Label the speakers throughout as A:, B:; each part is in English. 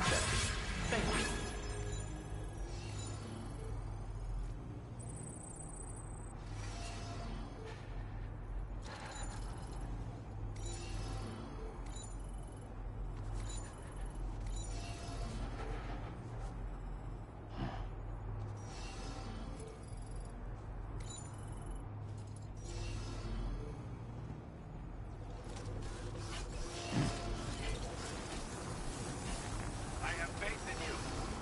A: processes. Thank you.
B: I have faith in you.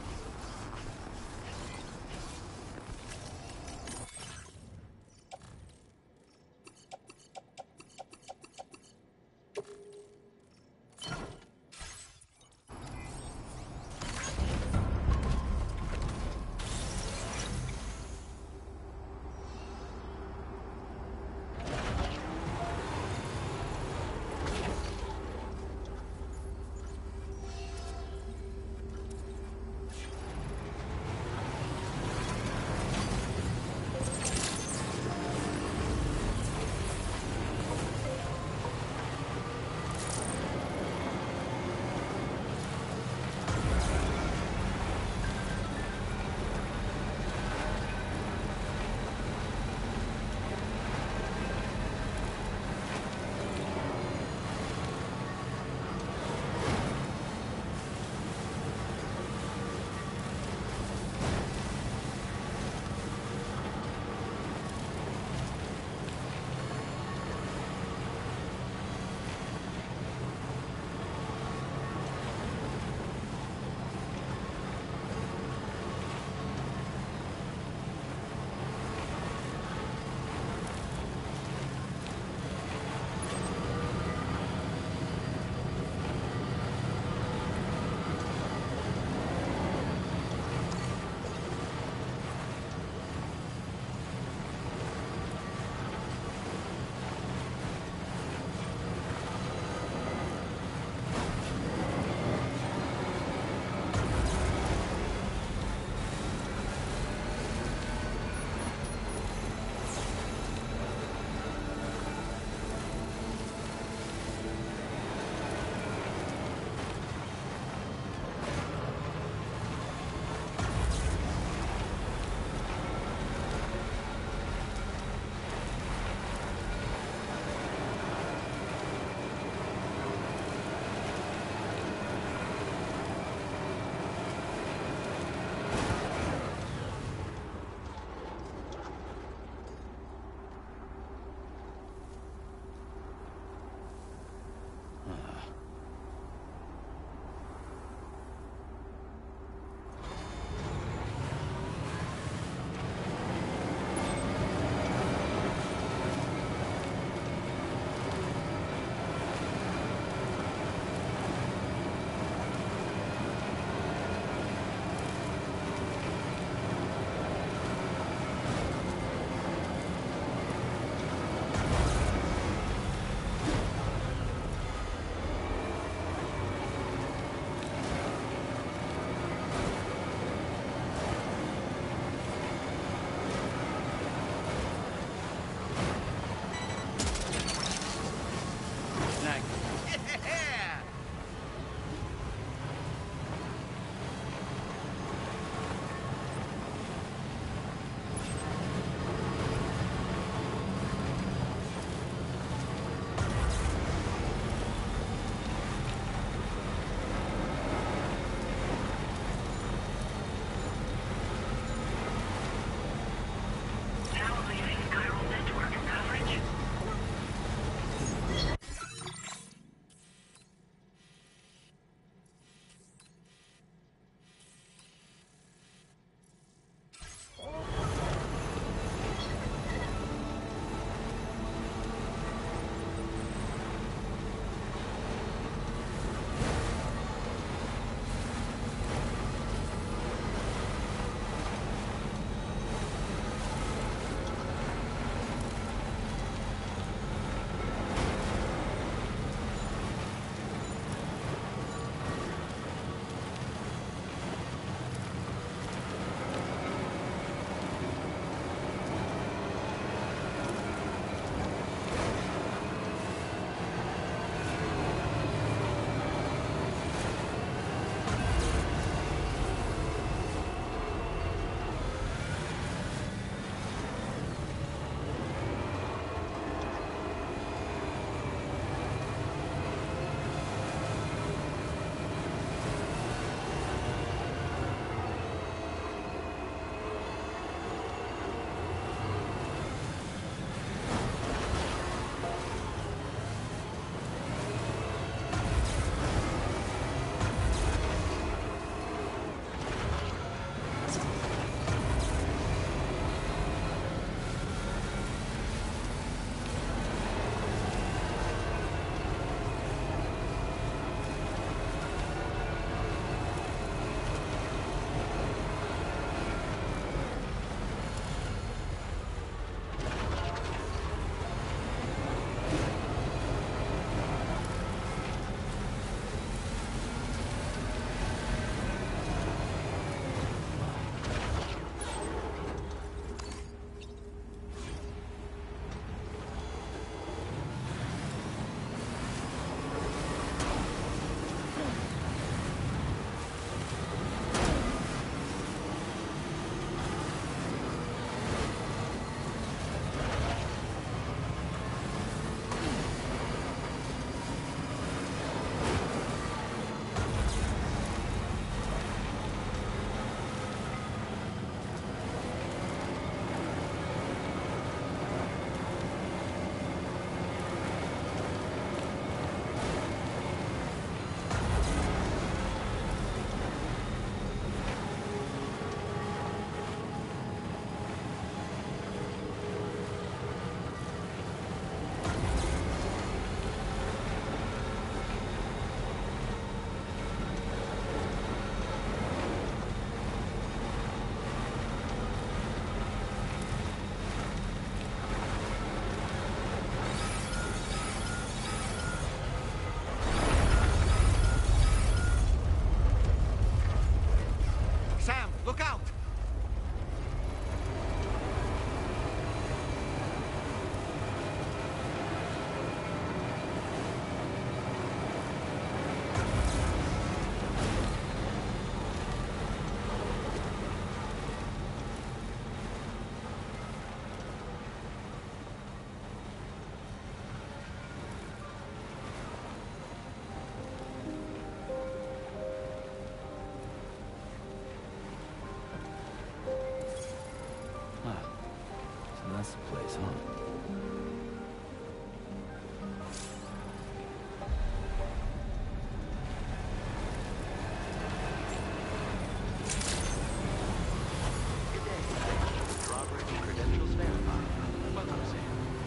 A: That's the place, huh?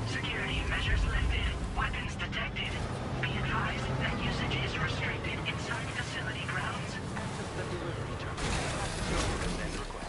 B: Security measures lifted. Weapons detected. Be advised that usage is restricted inside facility grounds.
C: Access the delivery terminal. Passing and requests.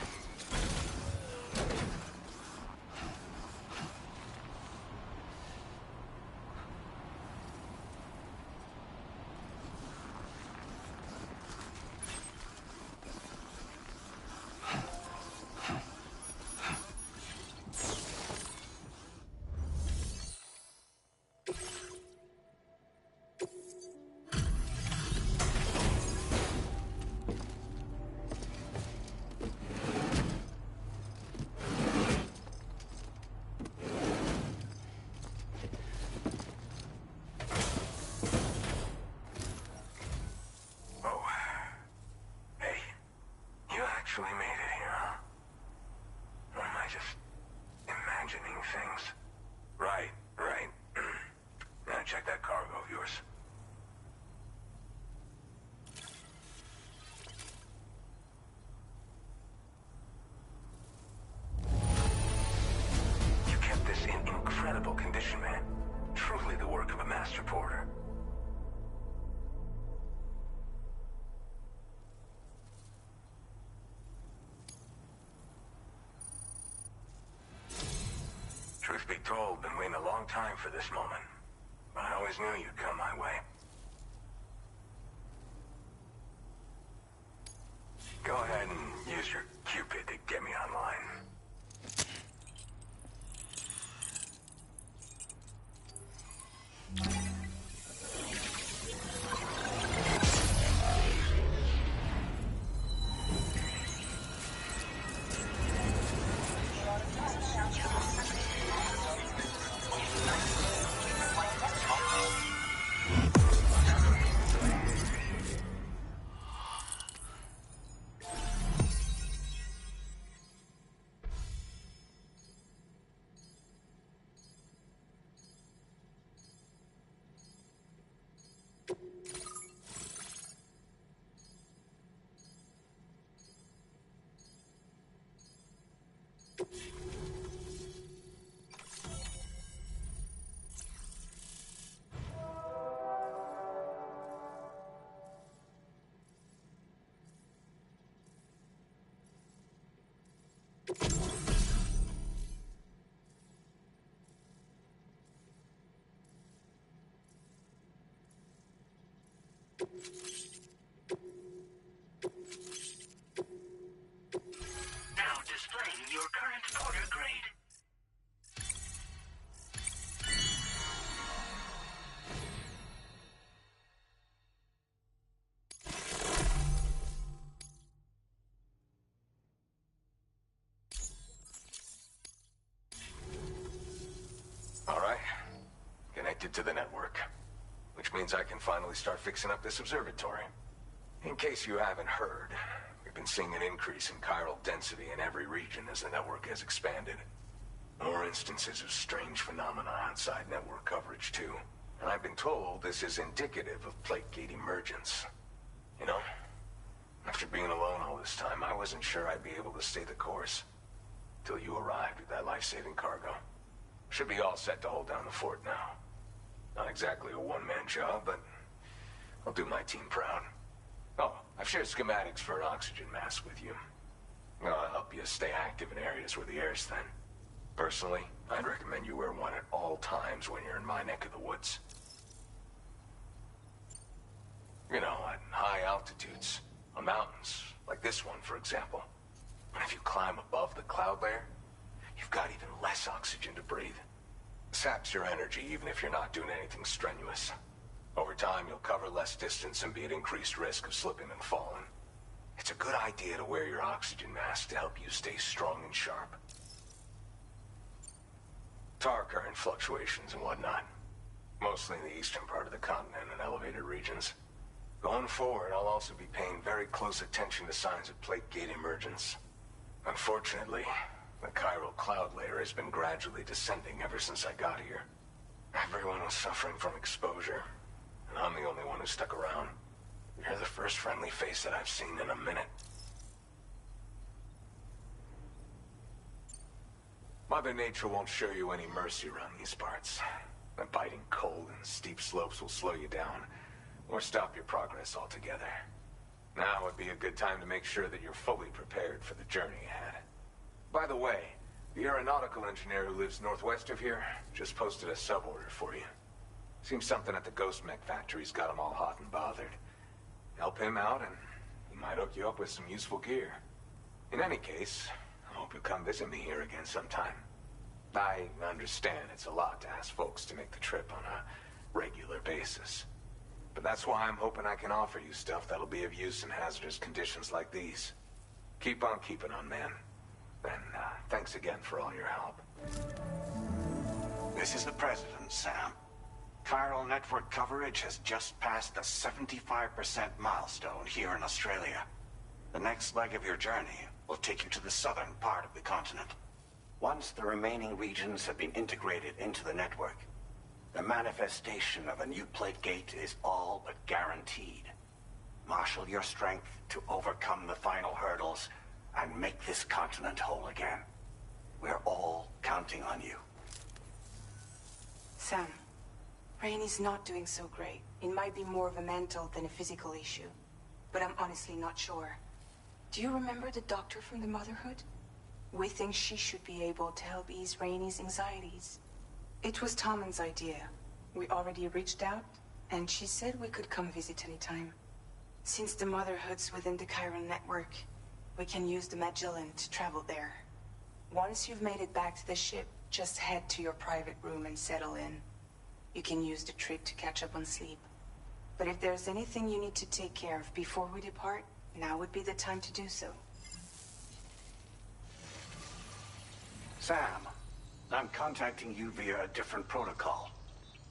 D: Oh. Hey. You actually made it here, huh? Or am I just imagining things? Right. Now check that cargo of yours. You kept this in incredible condition, man. Truly the work of a master porter. Truth be told, been waiting a long time for this moment. But I always knew you'd come my way. Go ahead and use your Cupid to get me online.
B: Now displaying your current porter grade.
D: All right. Connected to the network. Which means I can finally start fixing up this observatory. In case you haven't heard, we've been seeing an increase in chiral density in every region as the network has expanded. More instances of strange phenomena outside network coverage, too. And I've been told this is indicative of plate gate emergence. You know, after being alone all this time, I wasn't sure I'd be able to stay the course. Till you arrived with that life-saving cargo. Should be all set to hold down the fort now. Not exactly a one-man job, but I'll do my team proud. Oh, I've shared schematics for an oxygen mask with you. I'll help you stay active in areas where the air's thin. Personally, I'd recommend you wear one at all times when you're in my neck of the woods. You know, at high altitudes, on mountains, like this one, for example. And if you climb above the cloud layer, you've got even less oxygen to breathe. Saps your energy even if you're not doing anything strenuous. Over time, you'll cover less distance and be at increased risk of slipping and falling. It's a good idea to wear your oxygen mask to help you stay strong and sharp. Tar current fluctuations and whatnot. Mostly in the eastern part of the continent and elevated regions. Going forward, I'll also be paying very close attention to signs of plate gate emergence. Unfortunately, The chiral cloud layer has been gradually descending ever since I got here. Everyone was suffering from exposure, and I'm the only one who stuck around. You're the first friendly face that I've seen in a minute. Mother Nature won't show you any mercy around these parts. The biting cold and steep slopes will slow you down, or stop your progress altogether. Now would be a good time to make sure that you're fully prepared for the journey ahead. By the way, the aeronautical engineer who lives northwest of here just posted a sub-order for you. Seems something at the Ghost Mech factory's got him all hot and bothered. Help him out and he might hook you up with some useful gear. In any case, I hope you'll come visit me here again sometime. I understand it's a lot to ask folks to make the trip on a regular basis. But that's why I'm hoping I can offer you stuff that'll be of use in hazardous conditions like these. Keep on keeping on, man. And thanks again for all your help.
A: This is the President, Sam. Chiral network coverage has just passed the 75% milestone here in Australia. The next leg of your journey will take you to the southern part of the continent. Once the remaining regions have been integrated into the network, the manifestation of a new plate gate is all but guaranteed. Marshal your strength to overcome the final hurdles and make this continent whole again. We're all counting on you.
E: Sam, Rainey's not doing so great. It might be more of a mental than a physical issue, but I'm honestly not sure. Do you remember the doctor from the Motherhood? We think she should be able to help ease Rainey's anxieties. It was Tommen's idea. We already reached out, and she said we could come visit anytime. Since the Motherhood's within the Chiron network, we can use the Magellan to travel there. Once you've made it back to the ship, just head to your private room and settle in. You can use the trip to catch up on sleep. But if there's anything you need to take care of before we depart, now would be the time to do so.
A: Sam, I'm contacting you via a different protocol.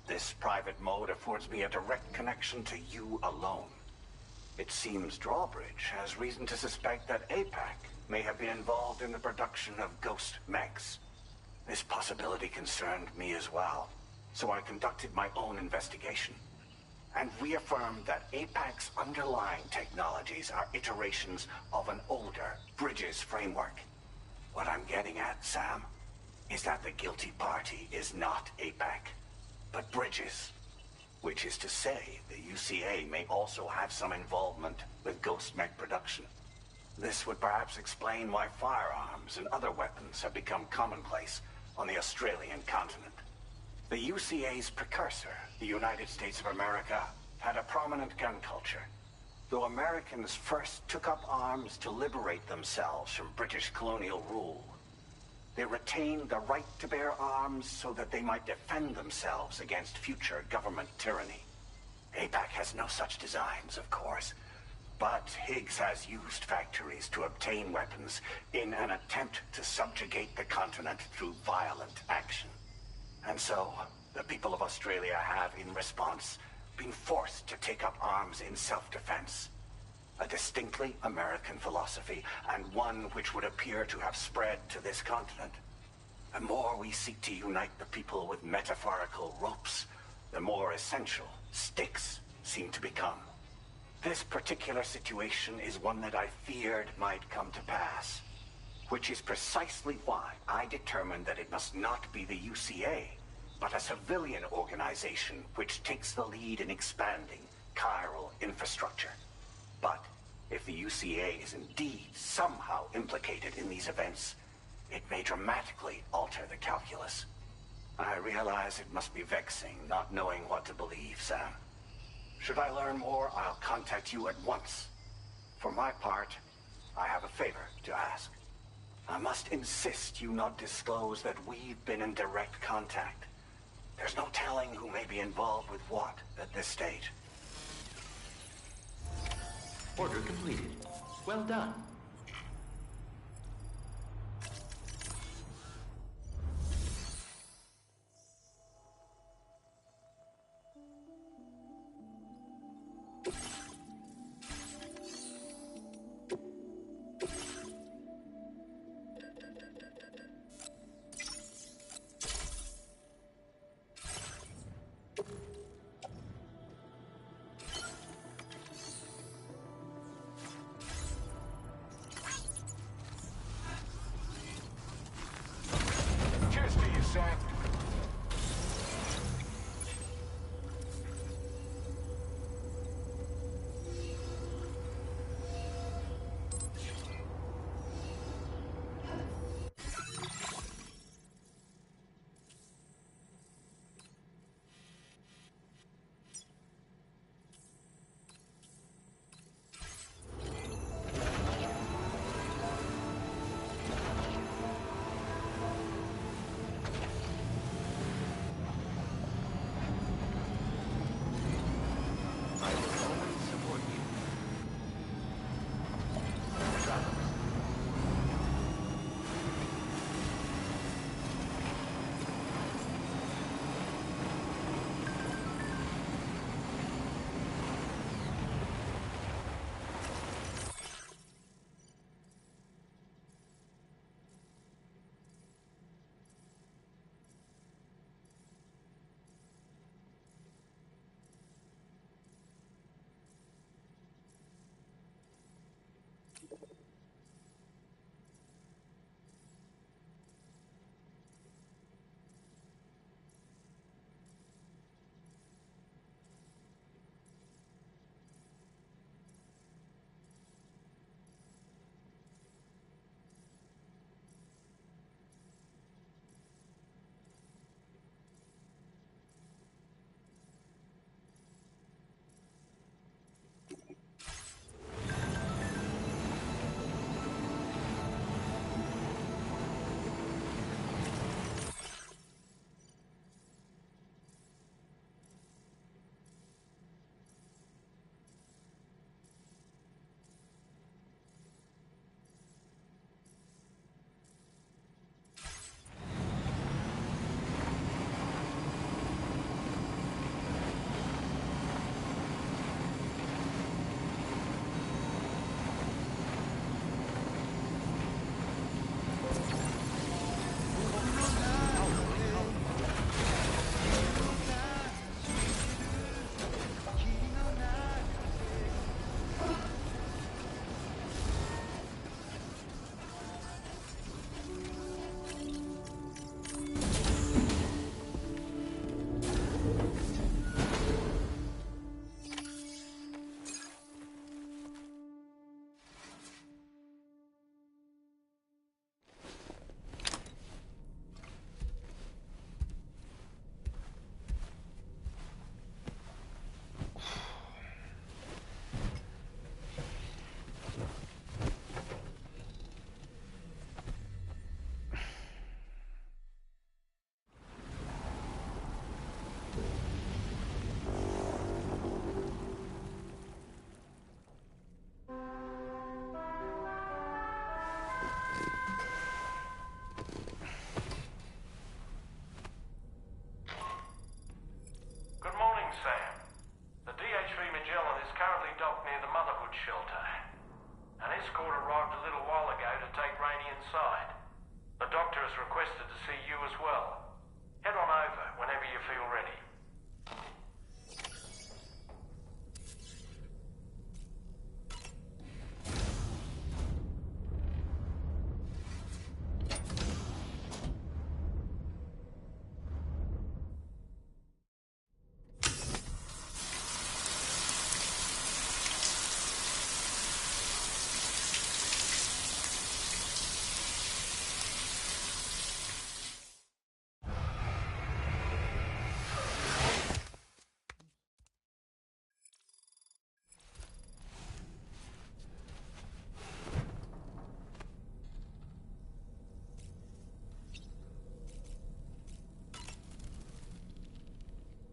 A: This private mode affords me a direct connection to you alone. It seems Drawbridge has reason to suspect that APAC may have been involved in the production of ghost mechs. This possibility concerned me as well, so I conducted my own investigation and reaffirmed that APAC's underlying technologies are iterations of an older Bridges framework. What I'm getting at, Sam, is that the guilty party is not APAC, but Bridges. Which is to say, the UCA may also have some involvement with ghost mech production. This would perhaps explain why firearms and other weapons have become commonplace on the Australian continent. The UCA's precursor, the United States of America, had a prominent gun culture. Though Americans first took up arms to liberate themselves from British colonial rule, they retained the right to bear arms so that they might defend themselves against future government tyranny. APAC has no such designs, of course, but Higgs has used factories to obtain weapons in an attempt to subjugate the continent through violent action. And so, the people of Australia have, in response, been forced to take up arms in self-defense. A distinctly American philosophy, and one which would appear to have spread to this continent. The more we seek to unite the people with metaphorical ropes, the more essential sticks seem to become. This particular situation is one that I feared might come to pass, which is precisely why I determined that it must not be the UCA, but a civilian organization which takes the lead in expanding chiral infrastructure. But if the UCA is indeed somehow implicated in these events, it may dramatically alter the calculus. I realize it must be vexing not knowing what to believe, Sam. Should I learn more, I'll contact you at once. For my part, I have a favor to ask. I must insist you not disclose that we've been in direct contact. There's no telling who may be involved with what at this stage.
C: Order completed. Well done.
F: has requested to see you as well. Head on over whenever you feel ready.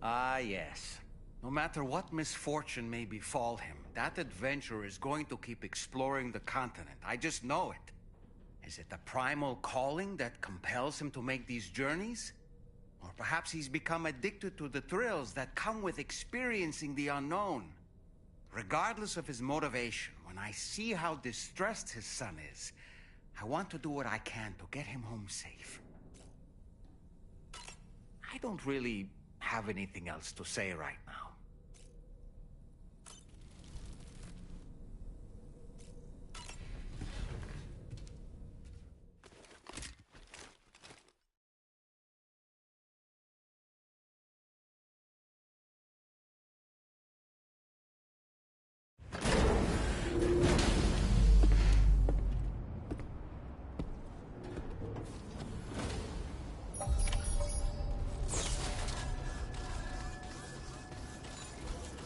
G: Ah, yes. No matter what misfortune may befall him, that adventurer is going to keep exploring the continent. I just know it. Is it a primal calling that compels him to make these journeys? Or perhaps he's become addicted to the thrills that come with experiencing the unknown. Regardless of his motivation, when I see how distressed his son is, I want to do what I can to get him home safe. I don't really have anything else to say right now.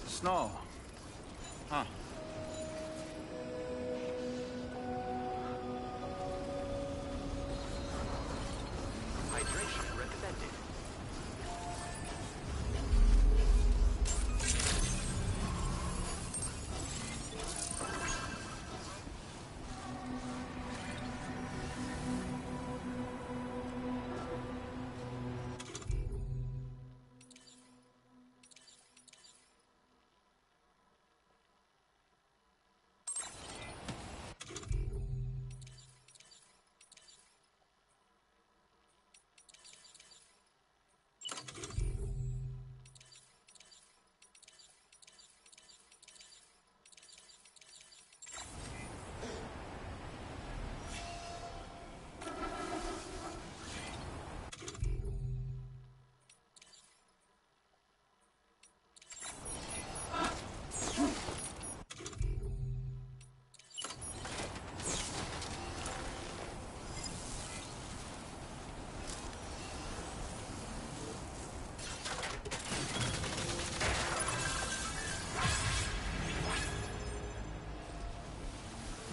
G: Snow. Huh.
C: Hydration recommended.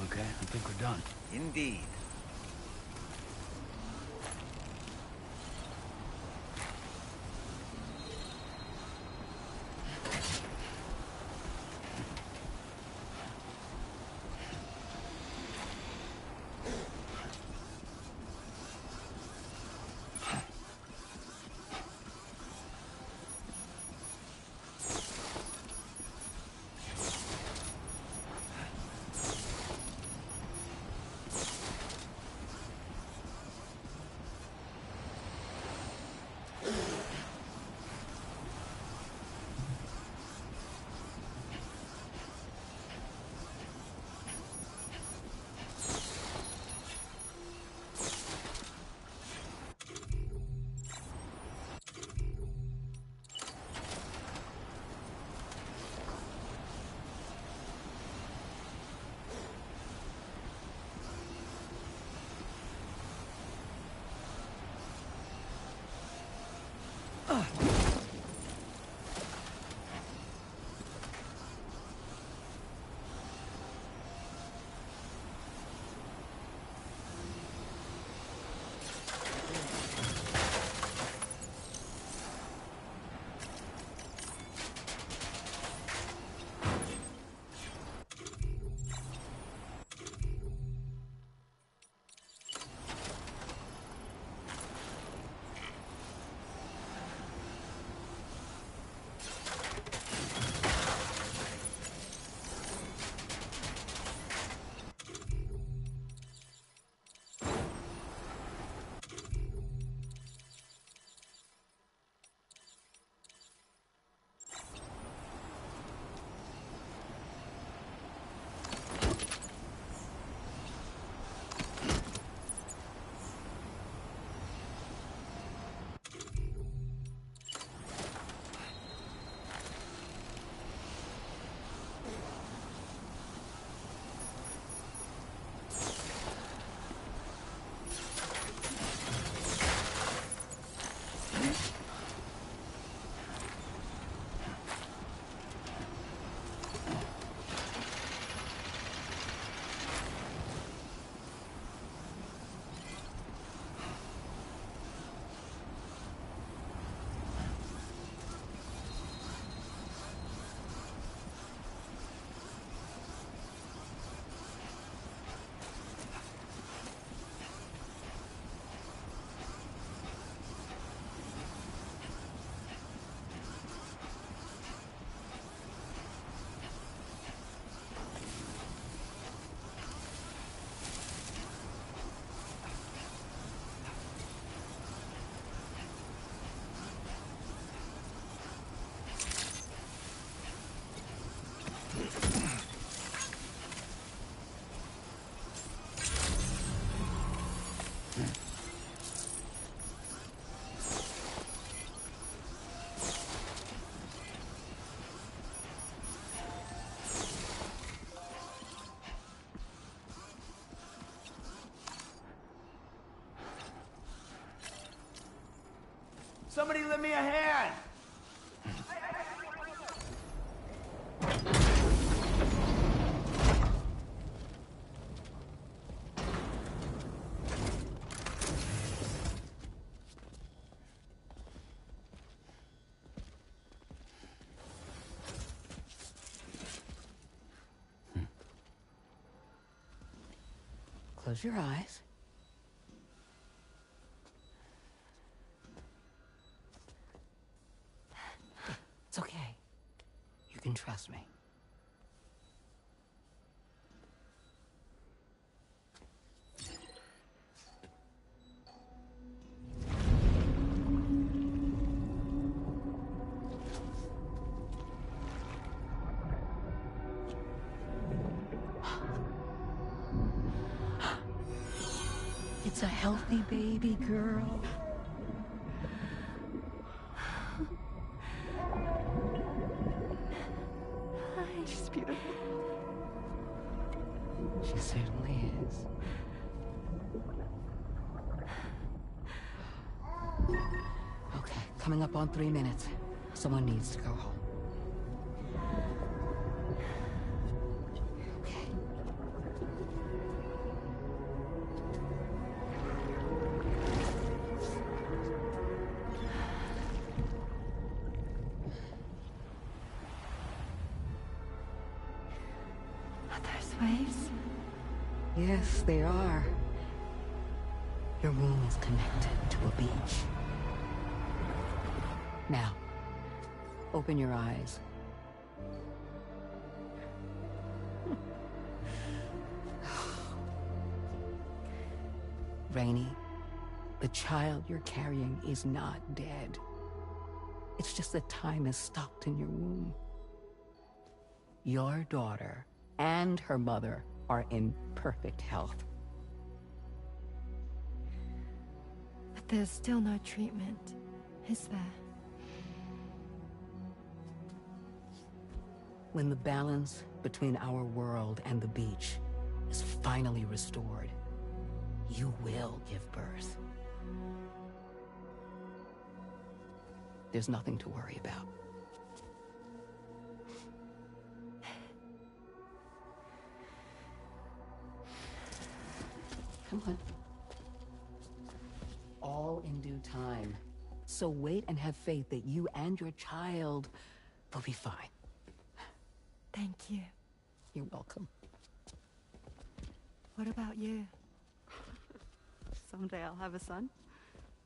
G: Okay, I think we're done. Indeed.
H: Somebody lend me a hand!
I: Close your eyes. It's okay. You can trust me. It's a healthy baby girl. She's beautiful. She certainly is. Okay, coming up on 3 minutes. Someone needs to go home.
J: Waves?
I: Yes, they are. Your womb is connected to a beach. Now, open your eyes. Rainey, the child you're carrying is not dead. It's just that time has stopped in your womb. Your daughter and her mother are in perfect health.
J: But there's still no treatment, is there?
I: When the balance between our world and the beach is finally restored, you will give birth. There's nothing to worry about. Come on. All in due time. So wait and have faith that you and your child will be fine.
J: Thank you.
I: You're welcome.
J: What about you?
K: Someday I'll have a son.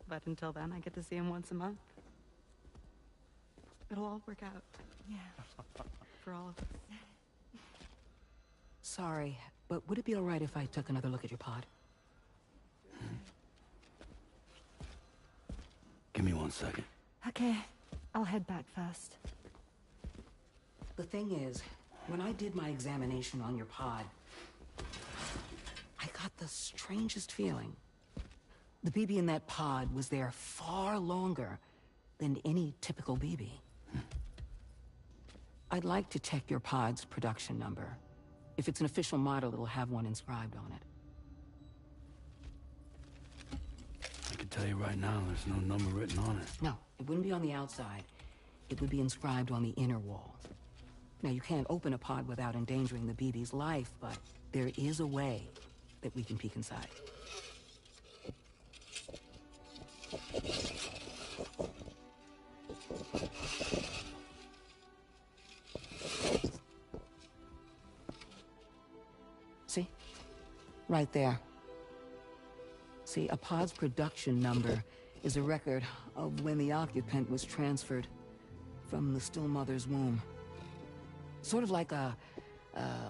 K: But until then, I get to see him once a month. It'll all work out.
J: Yeah.
K: For all of us.
I: Sorry, but would it be all right if I took another look at your pod?
H: Give me 1 second.
J: Okay, I'll head back first.
I: The thing is, when I did my examination on your pod, I got the strangest feeling. The BB in that pod was there far longer than any typical BB. I'd like to check your pod's production number. If it's an official model, it'll have one inscribed on it.
H: I can tell you right now, there's no number written on it.
I: No, it wouldn't be on the outside. It would be inscribed on the inner wall. Now, you can't open a pod without endangering the BB's life, but there is a way that we can peek inside. See? Right there. See, a pod's production number is a record of when the occupant was transferred from the still mother's womb. Sort of like a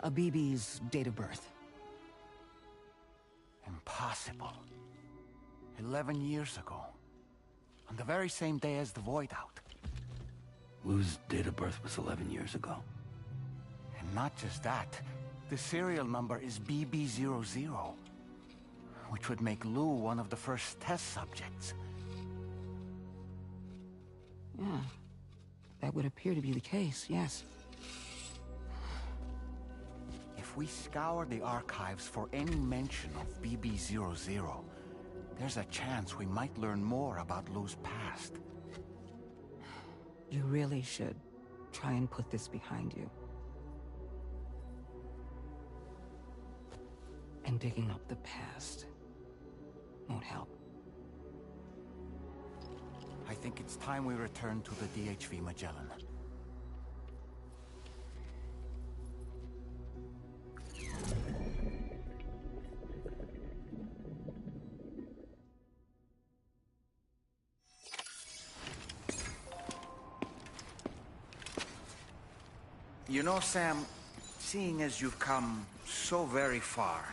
I: BB's date of birth.
G: Impossible. 11 years ago. On the very same day as the Void Out.
H: Lou's date of birth was 11 years ago.
G: And not just that, the serial number is BB00, which would make Lou one of the first test subjects.
I: Yeah, that would appear to be the case, yes.
G: If we scour the archives for any mention of BB00, there's a chance we might learn more about Lou's past.
I: You really should try and put this behind you. And digging up the past won't help.
G: I think it's time we return to the DHV Magellan. You know, Sam, seeing as you've come so very far,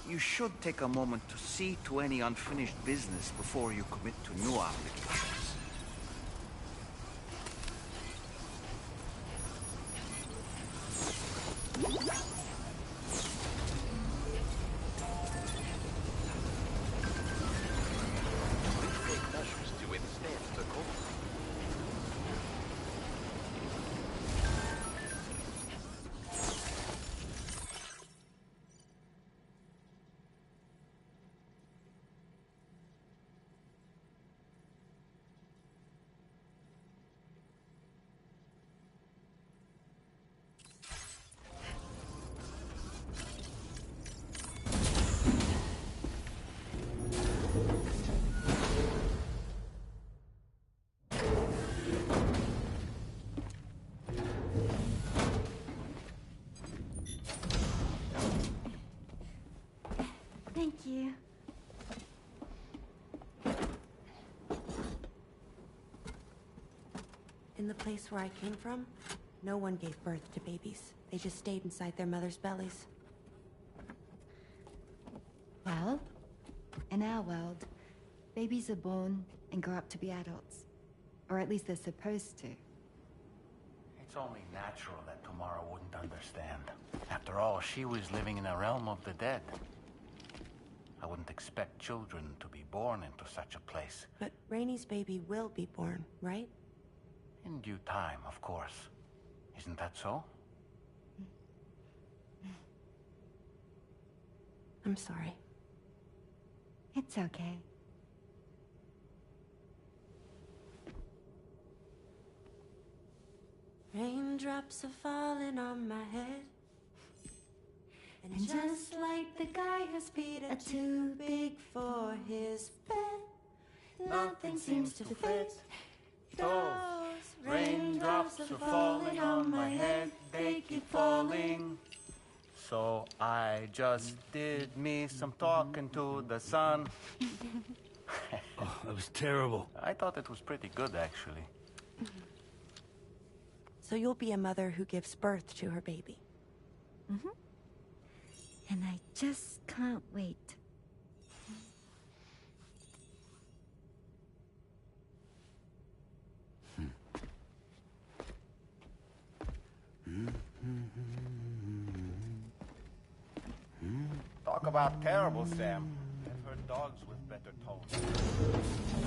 G: you should take a moment to see to any unfinished business before you commit to new obligations.
C: Measures to withstand the cold.
J: Thank you.
L: In the place where I came from, no one gave birth to babies. They just stayed inside their mother's bellies.
J: Well, in our world, babies are born and grow up to be adults. Or at least they're supposed to.
G: It's only natural that Tamara wouldn't understand. After all, she was living in a realm of the dead. I wouldn't expect children to be born into such a place.
L: But Rainey's baby will be born, right?
G: In due time, of course. Isn't that so?
L: I'm sorry.
J: It's okay.
L: Raindrops are falling on my head. And just like the guy whose feet are too big for his bed, nothing seems to fit. Those raindrops are falling on my head, they keep falling.
G: So I just did me some talking to the sun.
H: Oh, that was terrible.
G: I thought it was pretty good, actually.
L: So you'll be a mother who gives birth to her baby.
J: Mm-hmm. And I just can't wait.
G: Talk about terrible, Sam. I've heard dogs with better tones.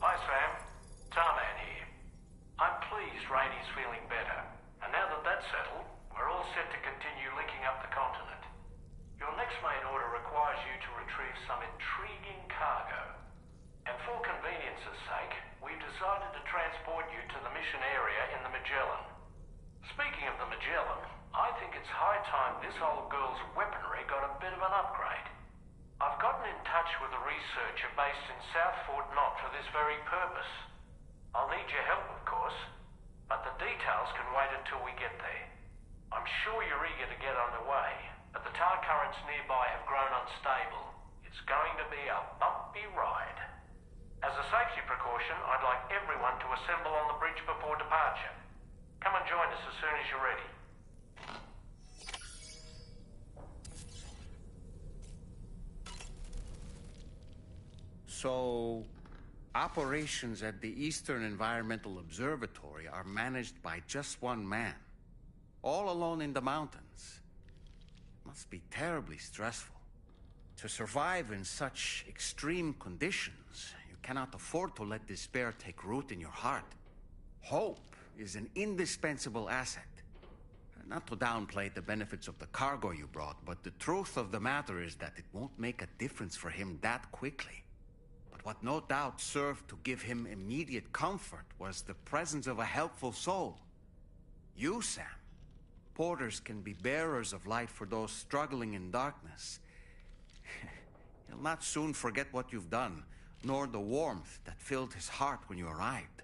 F: Hi, Sam. Tarman here. I'm pleased Rainey's feeling better. And now that that's settled, we're all set to continue linking up the continent. Your next main order requires you to retrieve some intriguing cargo. And for convenience's sake, we've decided to transport you to the mission area in the Magellan. Speaking of the Magellan, I think it's high time this old girl's weaponry got a bit of an upgrade. I've gotten in touch with a researcher based in South Fort Knott for this very purpose. I'll need your help, of course, but the details can wait until we get there. I'm sure you're eager to get underway, but the tar currents nearby have grown unstable. It's It's going to be a bumpy ride. As a safety precaution, I'd like everyone to assemble on the bridge before departure. Come and join us as soon as you're ready.
G: So, operations at the Eastern Environmental Observatory are managed by just one man, all alone in the mountains. Must be terribly stressful. To survive in such extreme conditions, you cannot afford to let despair take root in your heart. Hope is an indispensable asset. Not to downplay the benefits of the cargo you brought, but the truth of the matter is that it won't make a difference for him that quickly. What no doubt served to give him immediate comfort was the presence of a helpful soul. You, Sam. Porters can be bearers of light for those struggling in darkness. He'll not soon forget what you've done, nor the warmth that filled his heart when you arrived.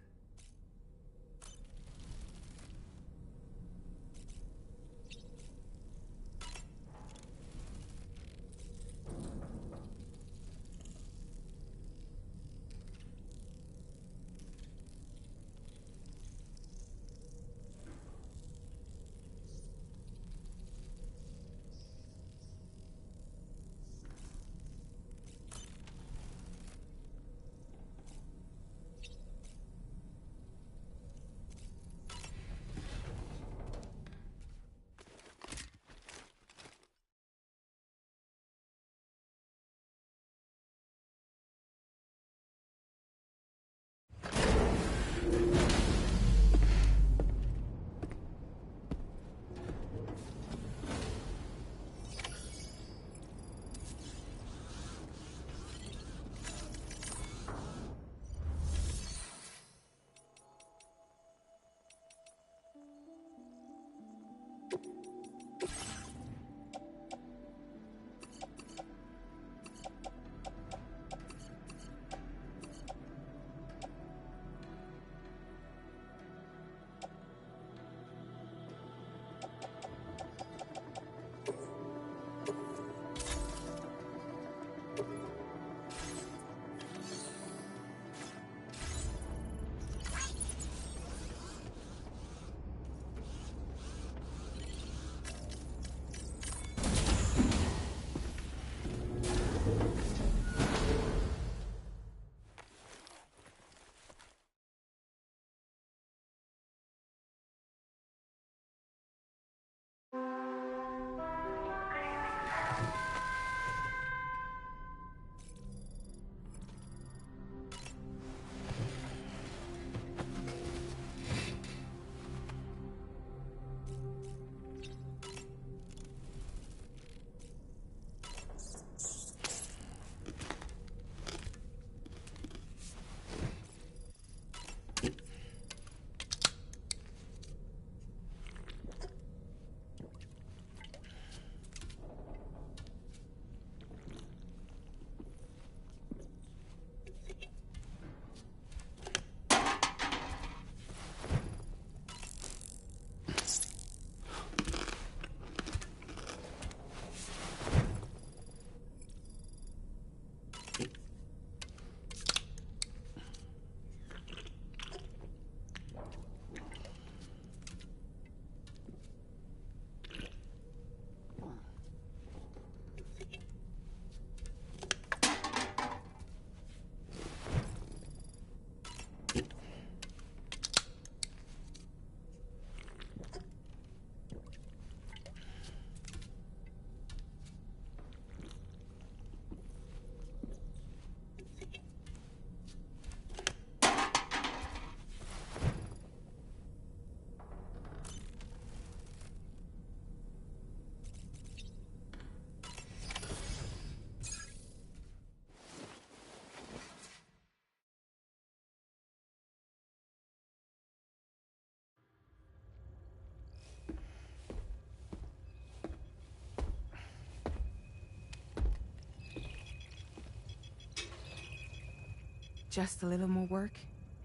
E: Just a little more work,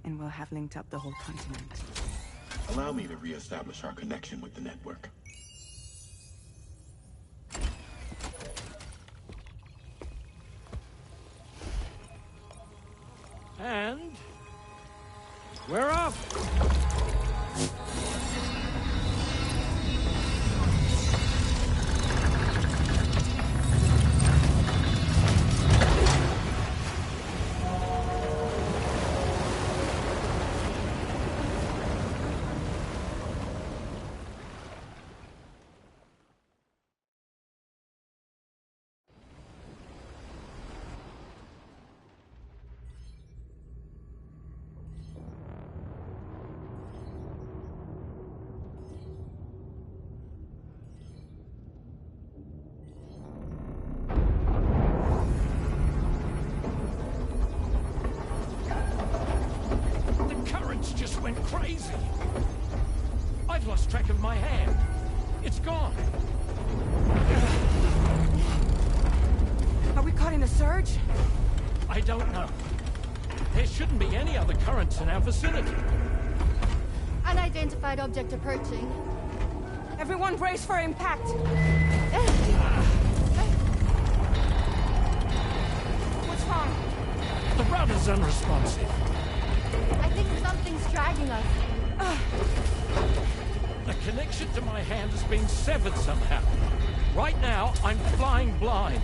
E: and we'll have linked up the whole continent.
M: Allow me to reestablish our connection with the network.
F: And... we're off! Just went crazy. I've lost track of my hand. It's gone.
E: Are we caught in a surge?
F: I don't know. There shouldn't be any other currents in our vicinity.
J: Unidentified object approaching.
E: Everyone brace for impact. What's wrong?
F: The rudder's unresponsive.
J: I think something's dragging us.
F: The connection to my hand has been severed somehow. Right now, I'm flying blind.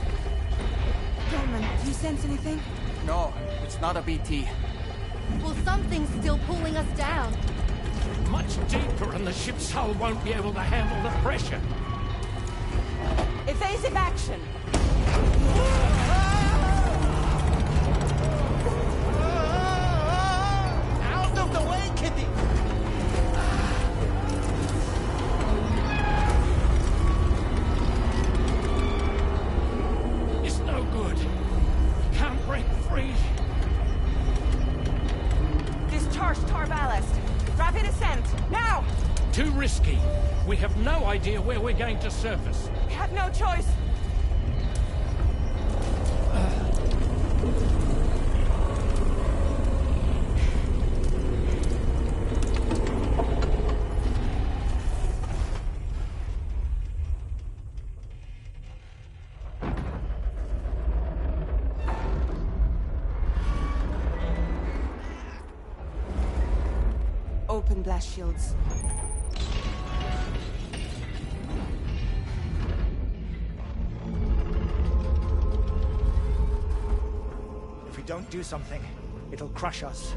E: Dolman, do you sense anything?
G: No, it's not a BT.
J: Well, something's still pulling us down.
F: Much deeper, and the ship's hull won't be able to handle the pressure.
E: Evasive action!
N: Out of the way, Kitty!
F: It's no good. Can't break free.
E: Discharge tar ballast. Rapid ascent, now!
F: Too risky. We have no idea where we're going to surface.
E: We have no choice. Open blast shields.
N: If we don't do something, it'll crush us.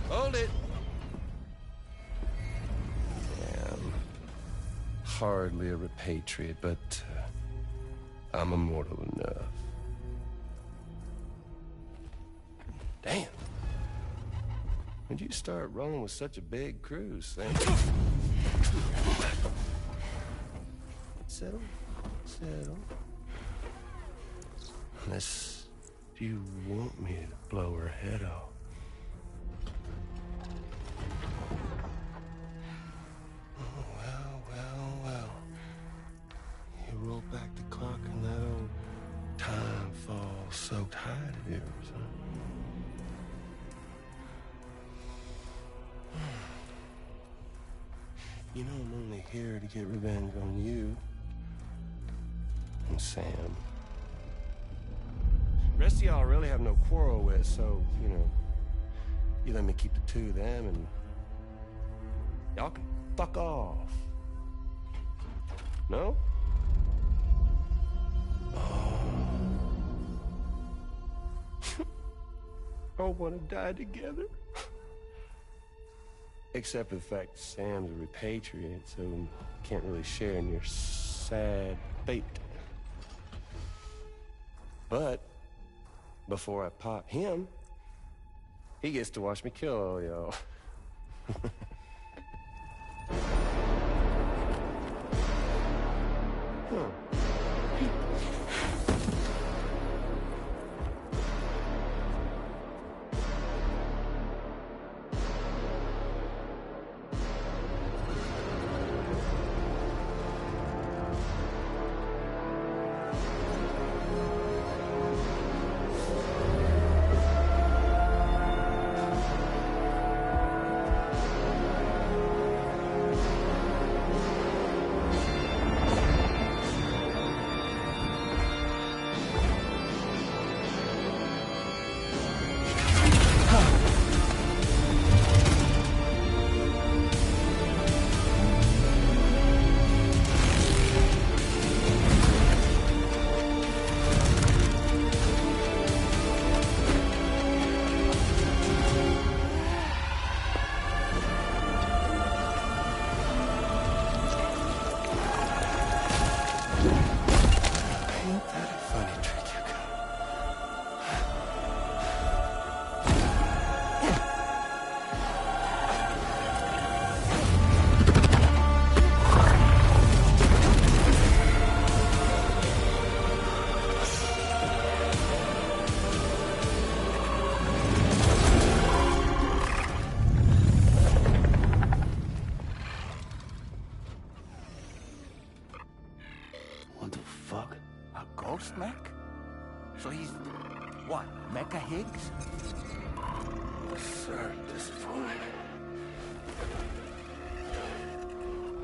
D: Hold it. Damn. Hardly a repatriate, but I'm immortal enough. Damn. When'd you start rolling with such a big crew, Sam? Settle. Settle. Unless you want me to blow her head off. Roll back the clock and that old time fall soaked hide of yours, huh? You know I'm only here to get revenge on you and Sam. The rest of y'all really have no quarrel with, so, you know, you let me keep the two of them and y'all can fuck off. No? All want to die together. Except for the fact Sam's a repatriate, so can't really share in your sad fate. But before I pop him, he gets to watch me kill all y'all.
G: So he's... what, Mecha Higgs?
O: Sir, disappointed.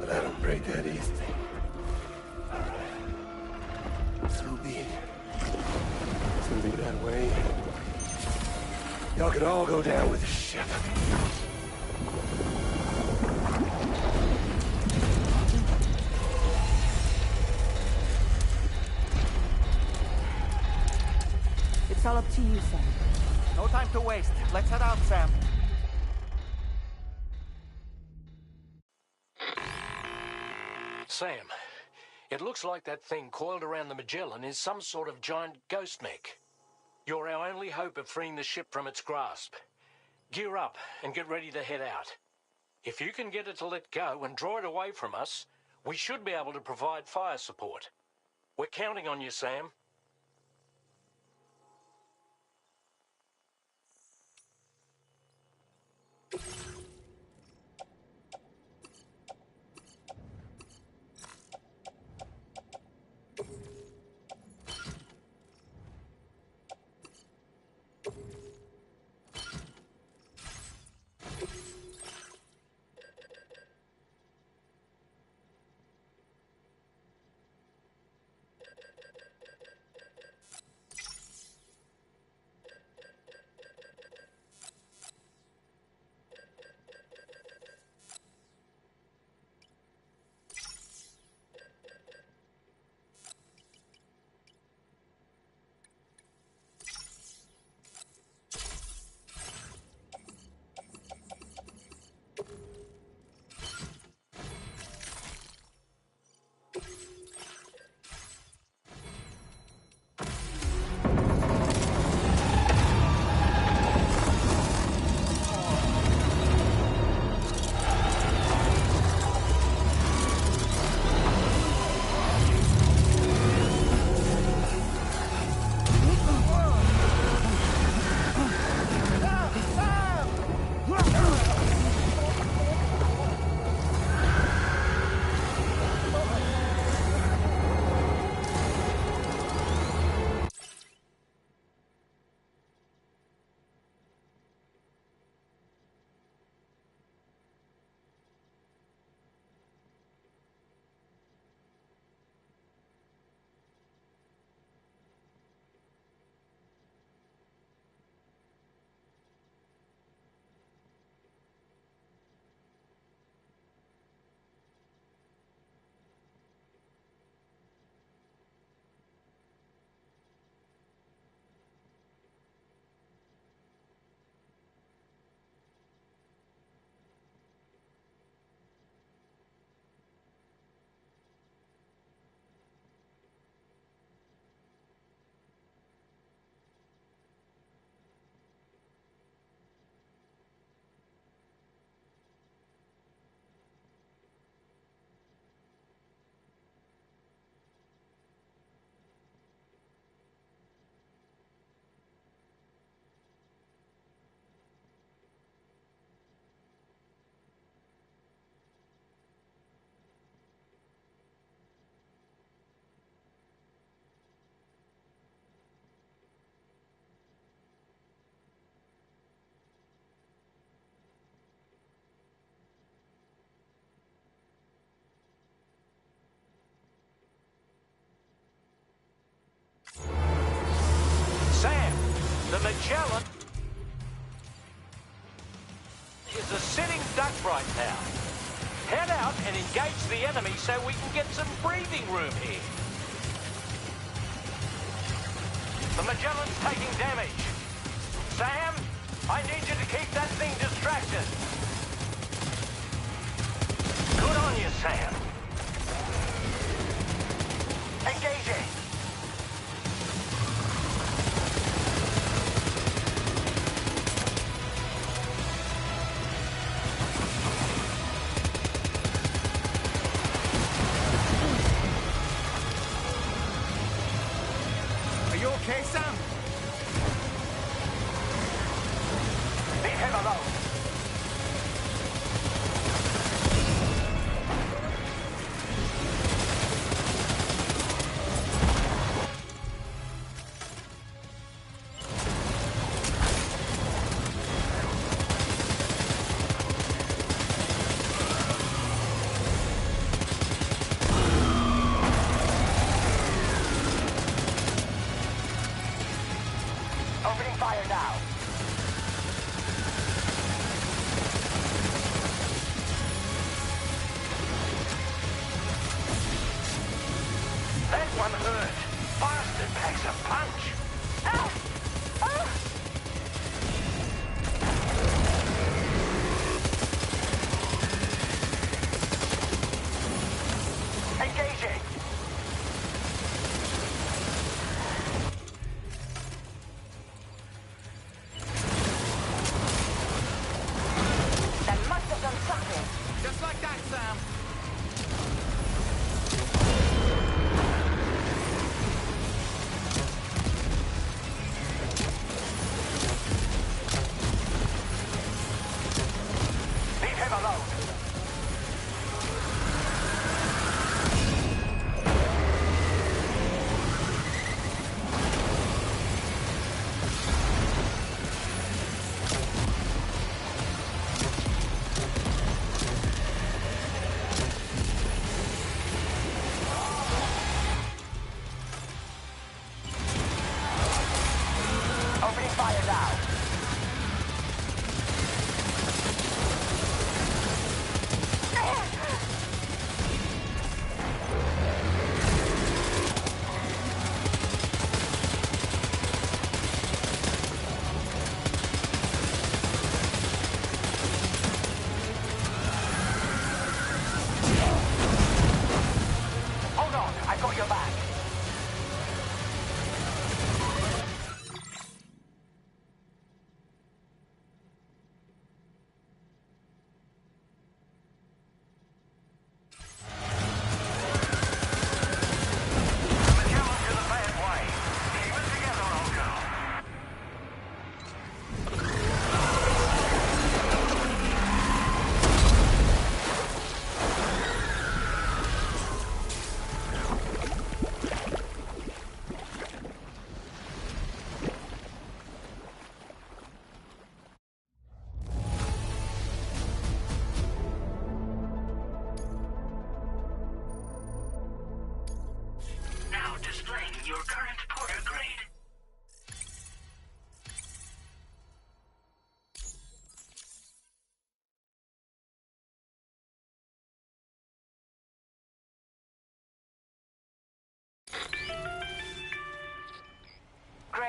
O: But I don't break that easy. So be it. It's gonna be that way. Y'all could all go down with the ship.
I: It's all up to you, Sam.
G: No time to waste. Let's head out, Sam.
F: Sam, it looks like that thing coiled around the Magellan is some sort of giant ghost mech. You're our only hope of freeing the ship from its grasp. Gear up and get ready to head out. If you can get it to let go and draw it away from us, we should be able to provide fire support. We're counting on you, Sam. Sam, the Magellan is a sitting duck right now. Head out and engage the enemy so we can get some breathing room here. The Magellan's taking damage. Sam, I need you to keep that thing distracted. Good on you, Sam. Engaging.
G: Okay, Sam?
F: Leave him alone.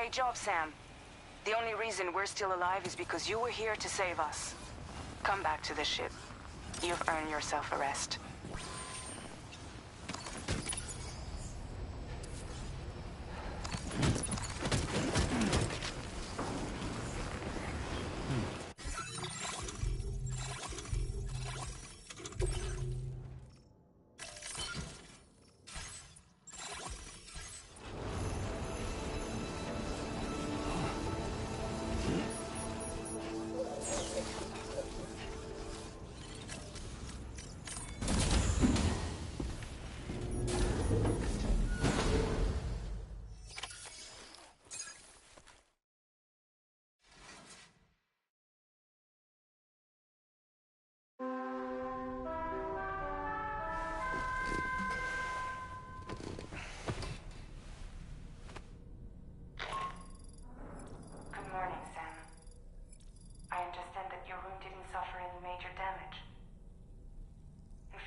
E: Great job, Sam. The only reason we're still alive is because you were here to save us. Come back to the ship. You've earned yourself a rest.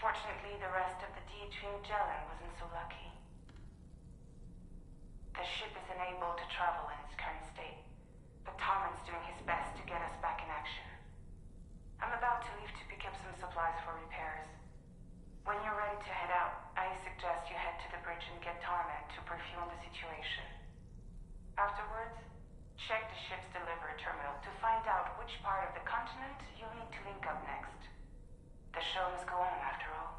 P: Unfortunately, the rest of the Uhnngh wasn't so lucky. The ship is unable to travel in its current state, but Tarman's doing his best to get us back in action. I'm about to leave to pick up some supplies for repairs. When you're ready to head out, I suggest you head to the bridge and get Tarman to brief you on the situation. Afterwards, check the ship's delivery terminal to find out which part of the continent you'll need to link up next. The show must go on, after all.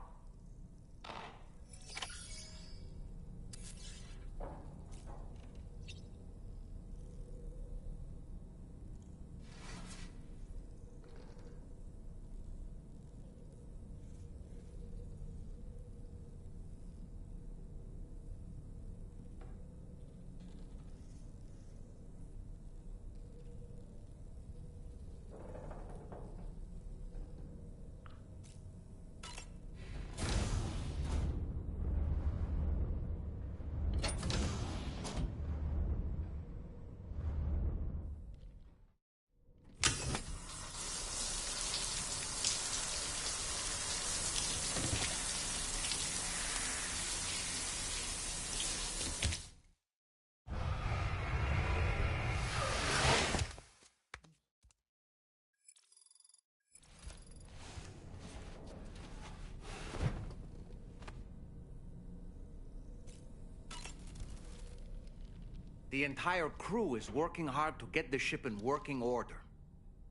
G: The entire crew is working hard to get the ship in working order.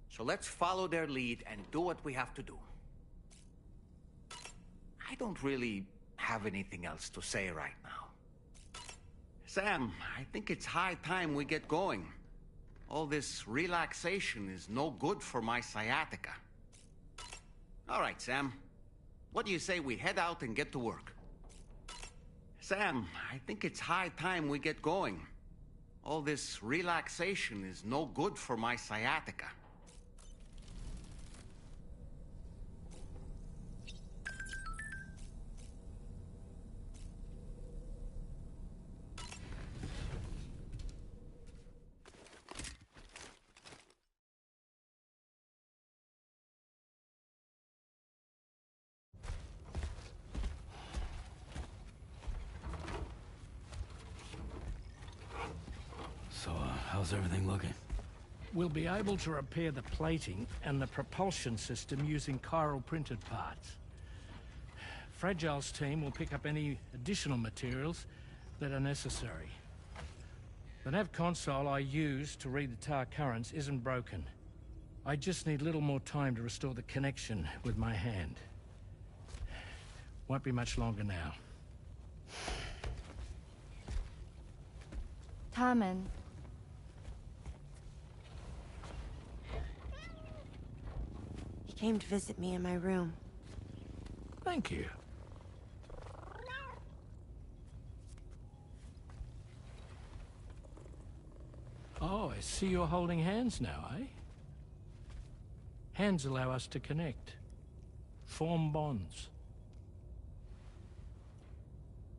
G: So let's follow their lead and do what we have to do. I don't really have anything else to say right now. Sam, I think it's high time we get going. All this relaxation is no good for my sciatica. All right, Sam. What do you say we head out and get to work? Sam, I think it's high time we get going. All this relaxation is no good for my sciatica.
H: So, how's everything looking?
F: We'll be able to repair the plating and the propulsion system using chiral printed parts. Fragile's team will pick up any additional materials that are necessary. The nav console I use to read the tar currents isn't broken. I just need a little more time to restore the connection with my hand. Won't be much longer now.
J: Tarman.
L: He came to visit me in my room.
F: Thank you. Oh, I see you're holding hands now, eh? Hands allow us to connect. Form bonds.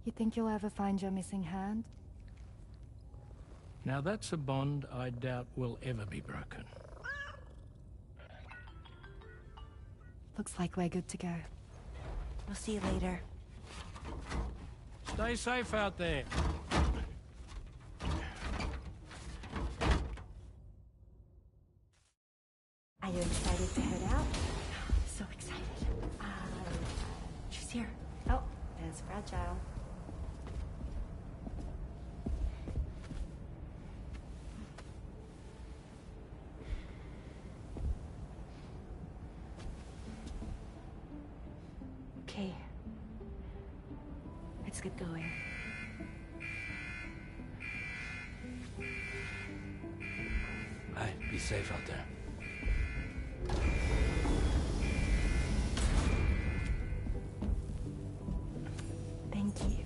J: You think you'll ever find your missing hand?
F: Now that's a bond I doubt will ever be broken.
J: Looks like we're good to go.
L: We'll see you later.
F: Stay safe out there.
L: He's here.
J: Oh, there's Fragile.
L: Okay. Let's get going.
H: Hey, be safe out there.
L: Thank you.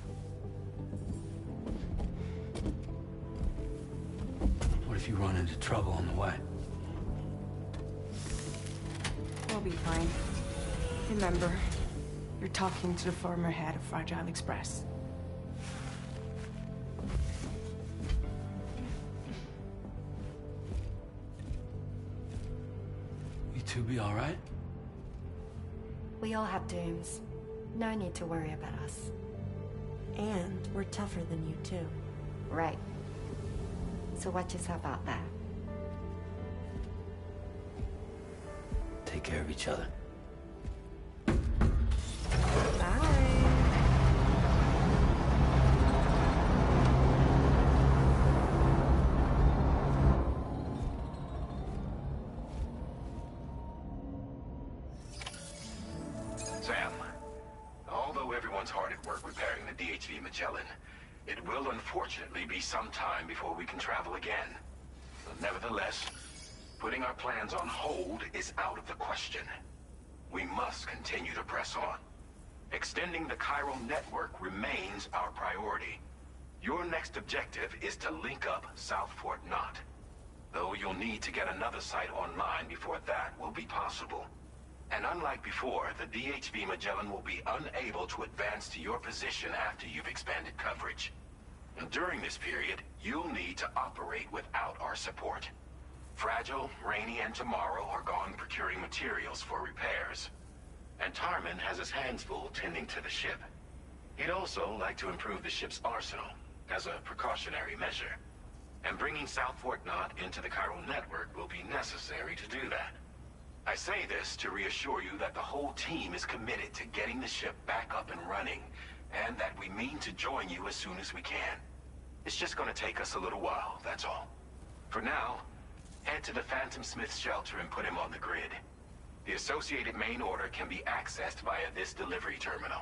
H: What if you run into trouble on the way?
E: We'll be fine. Remember, you're talking to the former head of Fragile Express.
H: You two be all right?
J: We all have dooms. No need to worry about us.
L: And we're tougher than you, too.
J: Right. So watch yourself out there.
H: Take care of each other.
M: Sam, although everyone's hard at work repairing the DHV Magellan, it will unfortunately be some time before we can travel again. But nevertheless, putting our plans on hold is out of the question. We must continue to press on. Extending the chiral network remains our priority. Your next objective is to link up South Fort Knot. Though you'll need to get another site online before that will be possible. And unlike before, the DHV Magellan will be unable to advance to your position after you've expanded coverage. And during this period, you'll need to operate without our support. Fragile, Rainey, and Tomorrow are gone procuring materials for repairs. And Tarman has his hands full tending to the ship. He'd also like to improve the ship's arsenal, as a precautionary measure. And bringing South Fort Knot into the chiral network will be necessary to do that. I say this to reassure you that the whole team is committed to getting the ship back up and running, and that we mean to join you as soon as we can. It's just gonna take us a little while, that's all. For now, head to the Phantom Smith shelter and put him on the grid. The associated main order can be accessed via this delivery terminal.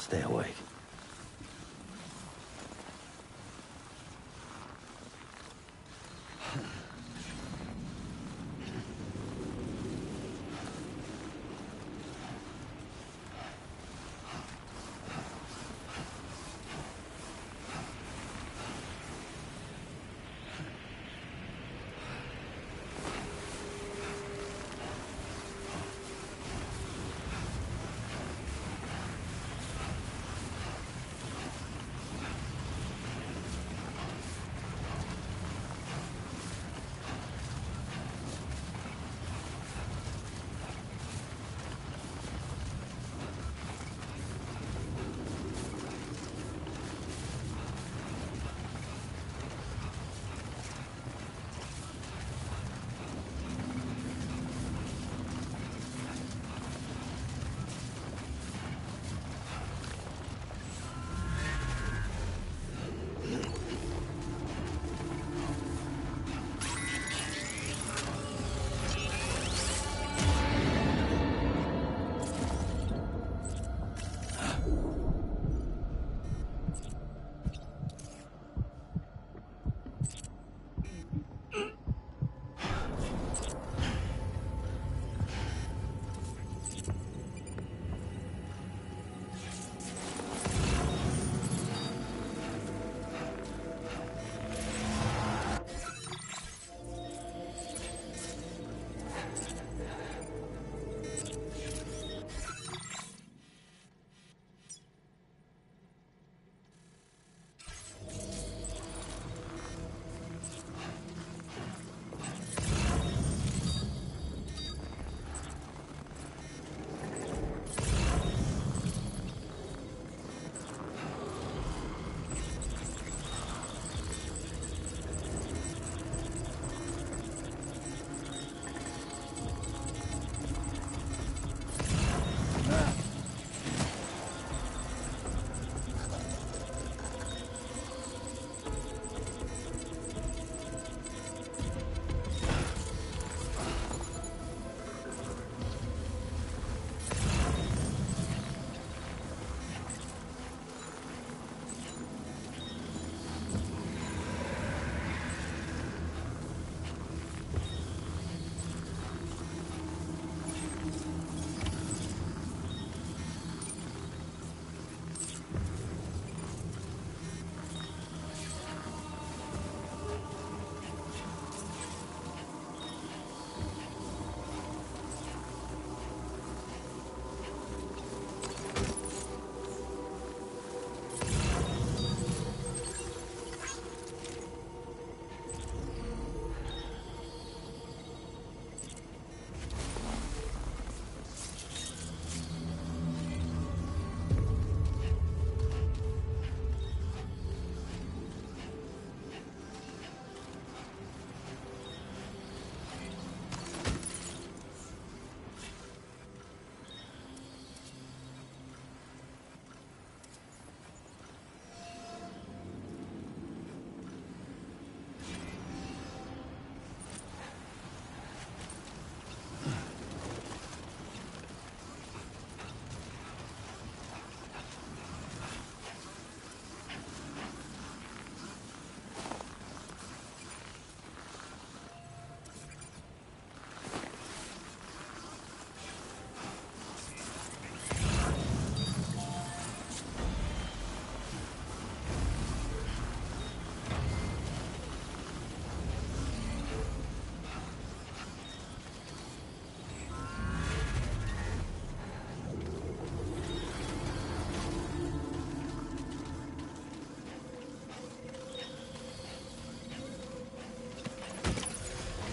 H: Stay awake.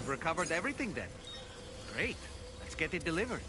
G: Recovered everything then. Great. Let's get it delivered.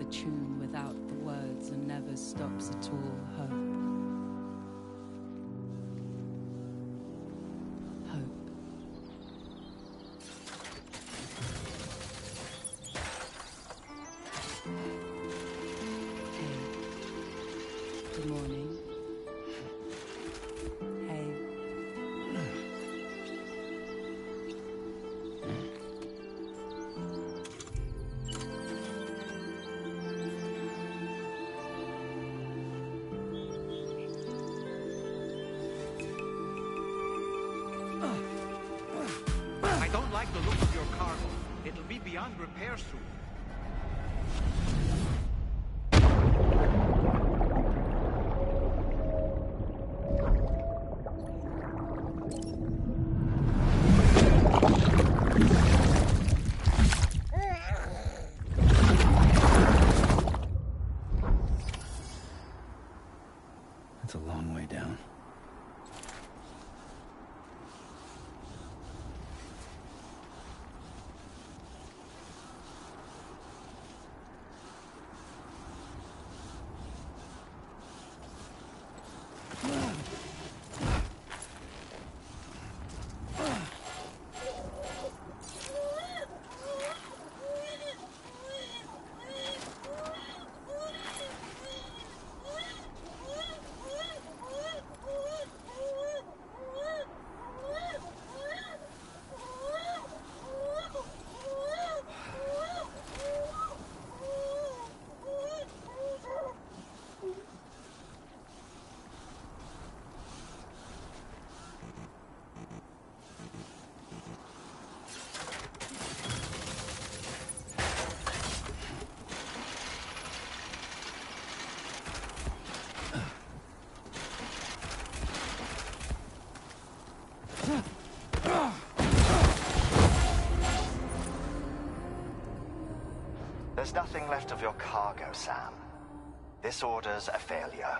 Q: the tune without the words and never stops at all. Hope. Good morning. Hey.
G: I don't like the look of your cargo. It'll be beyond repair soon.
H: That's a long way down.
R: There's nothing left of your cargo, Sam. This order's a failure.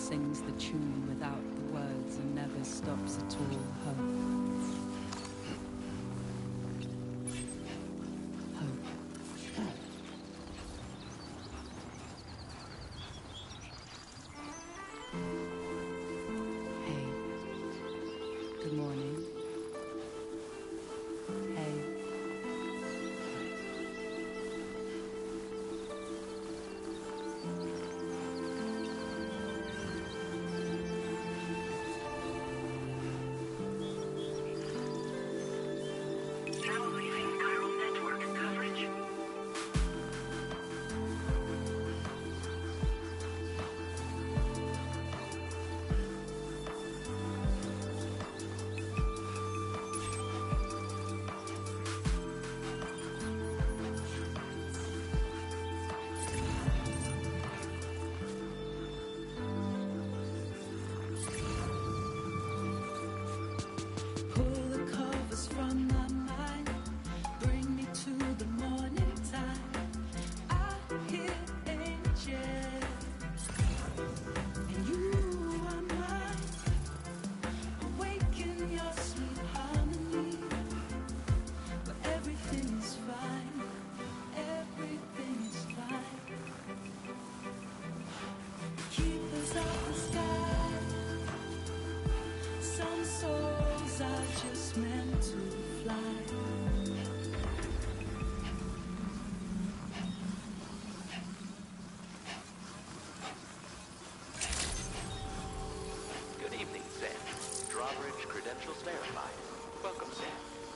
Q: sings the tune without the words and never stops at all. Hey. Good morning. Hey.
B: Now leaving chiral network coverage.
L: Pull the covers from my mind, bring me to the morning time. I hear angels, and you are mine. Awaken your sweet harmony, but everything is fine. Everything is fine. Keepers of the sky. Some souls are just meant to fly.
C: Good evening, Sam. Drawbridge credentials verified. Welcome, Sam.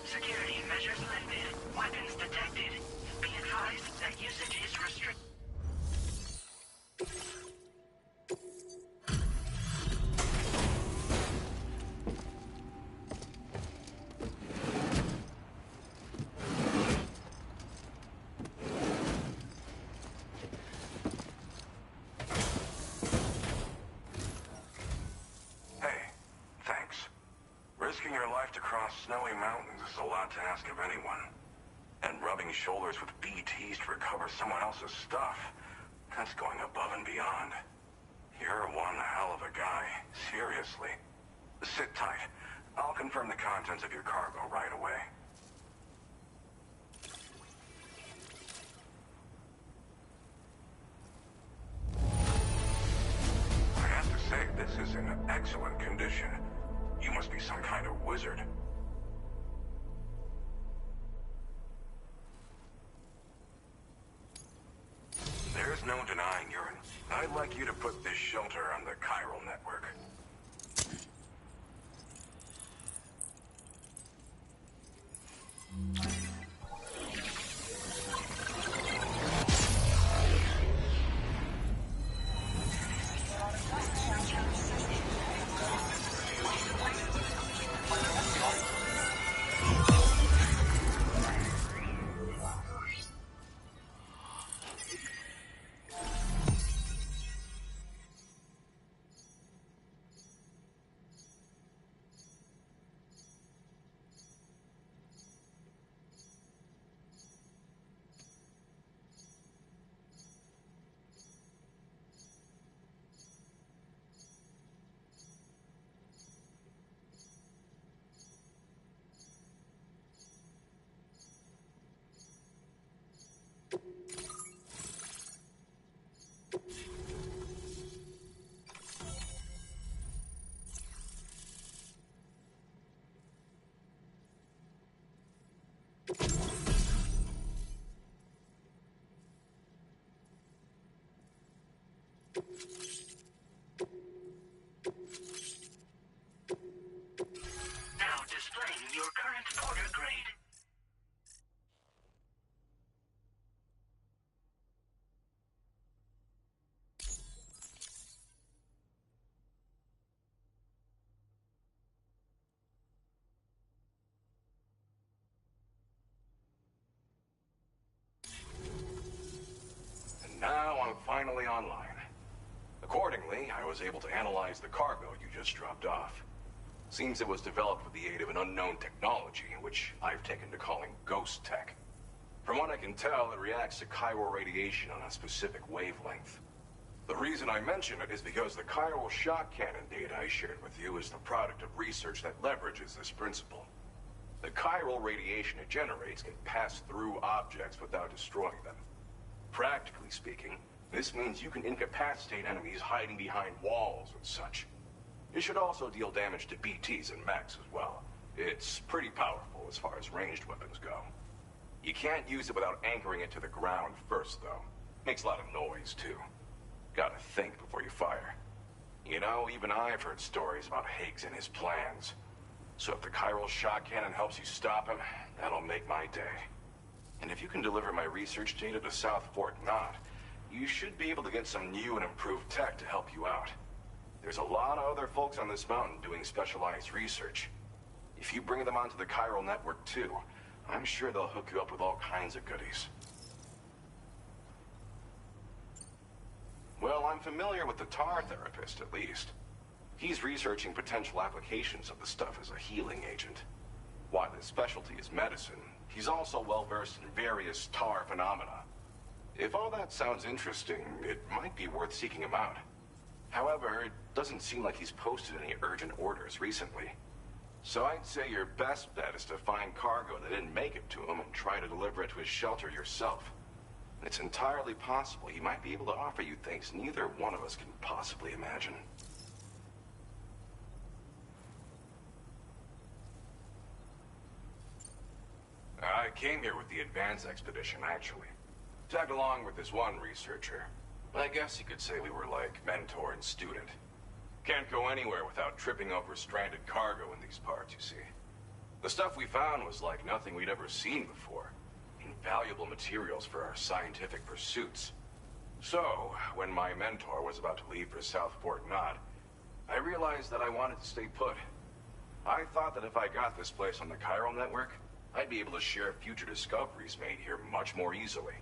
B: Security measures lifted. Weapons detected. Be advised that usage is restricted.
M: Hey, thanks. Risking your life to cross snowy mountains is a lot to ask of anyone. And rubbing shoulders with BTs to recover someone else's stuff, that's going above and beyond. You're one hell of a guy, seriously. Sit tight. I'll confirm the contents of your cargo right away. I have to say, this is in excellent condition. You must be some kind of wizard. There's no denying urine. I'd like you to put this shelter on the chiral network.
B: Now displaying your current order grade.
M: And now I'm finally online. Accordingly, I was able to analyze the cargo you just dropped off. Seems it was developed with the aid of an unknown technology, which I've taken to calling ghost tech. From what I can tell, it reacts to chiral radiation on a specific wavelength.
O: The reason I mention it is because the chiral shock cannon data I shared with you is the product of research that leverages this principle. The chiral radiation it generates can pass through objects without destroying them. Practically speaking, this means you can incapacitate enemies hiding behind walls and such. It should also deal damage to BTs and mechs as well. It's pretty powerful as far as ranged weapons go. You can't use it without anchoring it to the ground first, though. Makes a lot of noise, too. Gotta think before you fire. You know, even I've heard stories about Higgs and his plans. So if the chiral shock cannon helps you stop him, that'll make my day. And if you can deliver my research data to South Fort Knott, you should be able to get some new and improved tech to help you out. There's a lot of other folks on this mountain doing specialized research. If you bring them onto the chiral network too, I'm sure they'll hook you up with all kinds of goodies. Well, I'm familiar with the tar therapist, at least. He's researching potential applications of the stuff as a healing agent. While his specialty is medicine, he's also well-versed in various tar phenomena. If all that sounds interesting, it might be worth seeking him out. However, it doesn't seem like he's posted any urgent orders recently. So I'd say your best bet is to find cargo that didn't make it to him and try to deliver it to his shelter yourself. It's entirely possible he might be able to offer you things neither one of us can possibly imagine. I came here with the advance expedition, actually. Tagged along with this one researcher. I guess you could say we were like mentor and student. Can't go anywhere without tripping over stranded cargo in these parts, you see. The stuff we found was like nothing we'd ever seen before. Invaluable materials for our scientific pursuits. So, when my mentor was about to leave for South Fort Knott, I realized that I wanted to stay put. I thought that if I got this place on the chiral network, I'd be able to share future discoveries made here much more easily.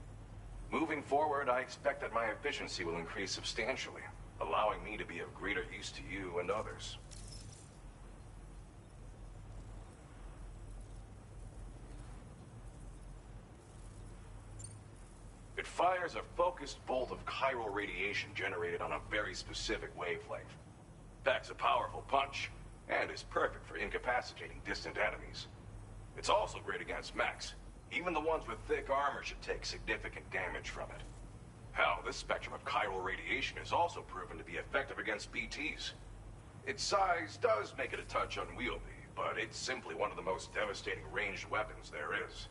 O: Moving forward, I expect that my efficiency will increase substantially, allowing me to be of greater use to you and others. It fires a focused bolt of chiral radiation generated on a very specific wavelength. Packs a powerful punch, and is perfect for incapacitating distant enemies. It's also great against mechs. Even the ones with thick armor should take significant damage from it. Hell, this spectrum of chiral radiation is also proven to be effective against BTs. Its size does make it a touch unwieldy, but it's simply one of the most devastating ranged weapons there is.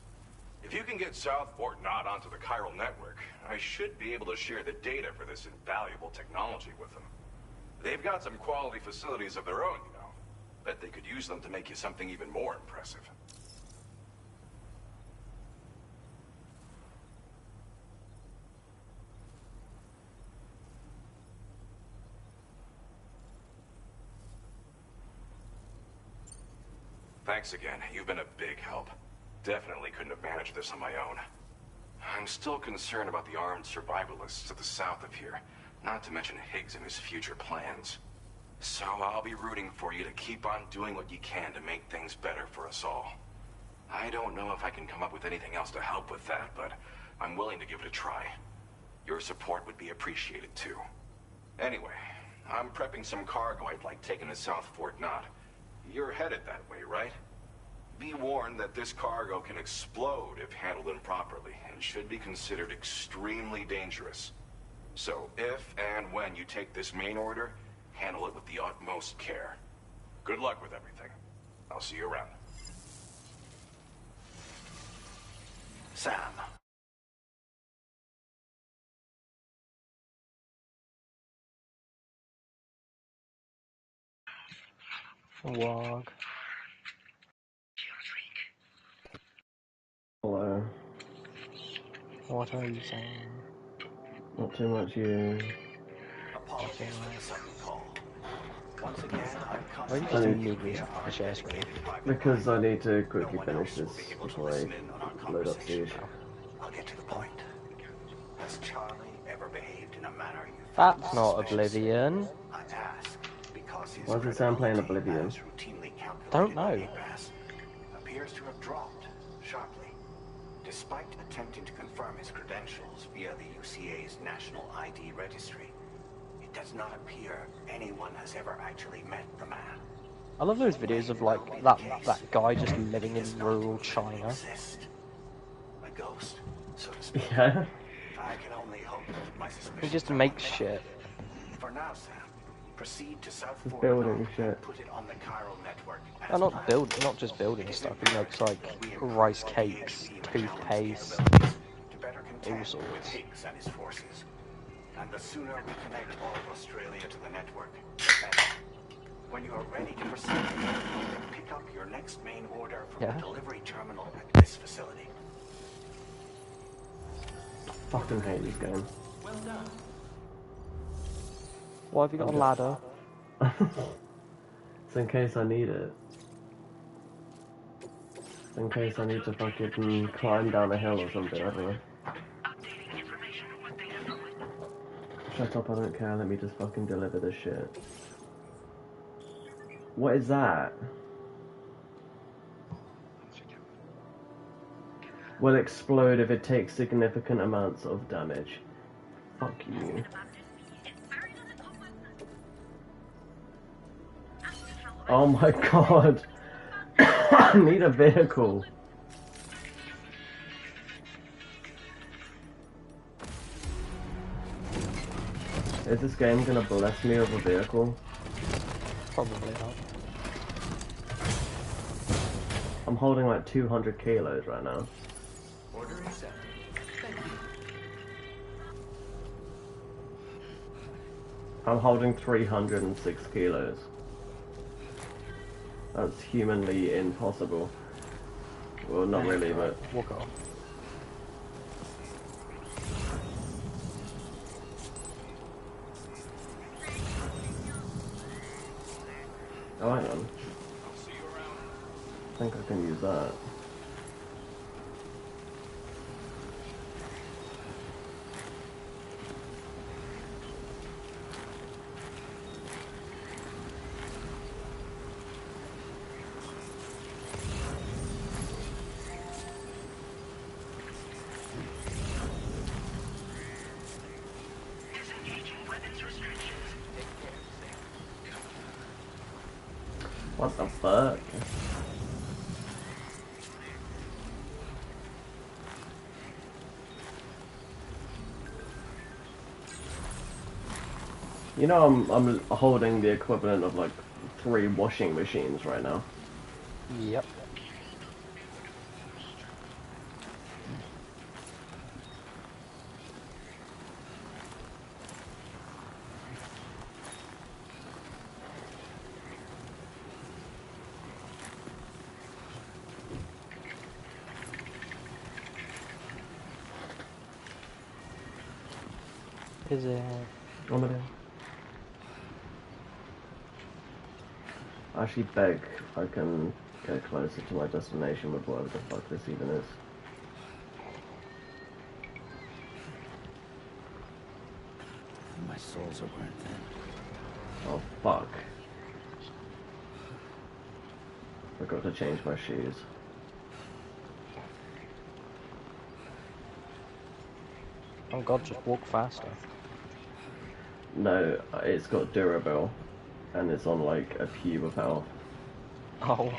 O: If you can get South Fort Knott onto the chiral network, I should be able to share the data for this invaluable technology with them. They've got some quality facilities of their own, you know. Bet they could use them to make you something even more impressive. Thanks again. You've been a big help. Definitely couldn't have managed this on my own. I'm still concerned about the armed survivalists to the south of here, not to mention Higgs and his future plans. So I'll be rooting for you to keep on doing what you can to make things better for us all. I don't know if I can come up with anything else to help with that, but I'm willing to give it a try. Your support would be appreciated too. Anyway, I'm prepping some cargo I'd like taken to South Fort Knott. You're headed that way, right? Be warned that this cargo can explode if handled improperly, and should be considered extremely dangerous. So if and when you take this main order, handle it with the utmost care. Good luck with everything. I'll see you around.
A: Sam.
S: Wog.
T: Hello.
S: What are you saying?
T: Not too much, you.
A: Apologies for the sudden call. Once again, I'm
S: Why do you need me to share screen?
T: Because I need to quickly finish this before I load up Siege.
A: I'll get to the point. Has Charlie ever behaved in a manner you
S: That's not Oblivion.
A: I ask because his
T: Why does it sound playing Oblivion?
S: Don't know.
A: Appears to have dropped sharply, despite attempting to confirm his credentials via the UCA's National ID Registry. it does not appear anyone has ever actually met the man.
S: I love those videos of like that guy just living in rural China.
A: A ghost, so to speak.
T: Yeah.
A: I can only hope that my suspicions
S: He just
A: are
S: makes
A: unfounded.
S: shit.
A: For now, Sam, proceed to South
T: Just
A: Florida
T: building shit.
A: put it on the chiral network.
S: I'm not just building stuff. He makes like rice cakes, toothpaste, all sorts.
A: Higgs and his forces. And the sooner we connect all of Australia to the network, the better. When you are ready to proceed, you can pick up your next main order from the delivery terminal at this facility.
T: Fucking hate this game.
A: Well done.
S: Why have you got a ladder?
T: It's in case I need it. It's in case I need to fucking climb down a hill or something, I don't know. Shut up, I don't care, let me just fucking deliver this shit. What is that? Will explode if it takes significant amounts of damage. Fuck you. Oh my god. I need a vehicle. Is this game gonna bless me with a vehicle?
S: Probably not.
T: I'm holding like 200 kilos right now.
C: Order accepted. Thank you.
T: I'm holding 306 kilos. That's humanly impossible. Well, not really, but...
S: Walk off.
T: Oh, hang on. I think I can use that. What the fuck? You know, I'm holding the equivalent of like 3 washing machines right now.
S: Yep. Is it?
T: I actually beg I can get closer to my destination with whatever the fuck this even is.
G: My souls are burnt thin.
T: Oh fuck. Forgot to change my shoes.
S: Oh god, just walk faster.
T: No, it's got Durable, and it's on like a cube of health.
S: Oh.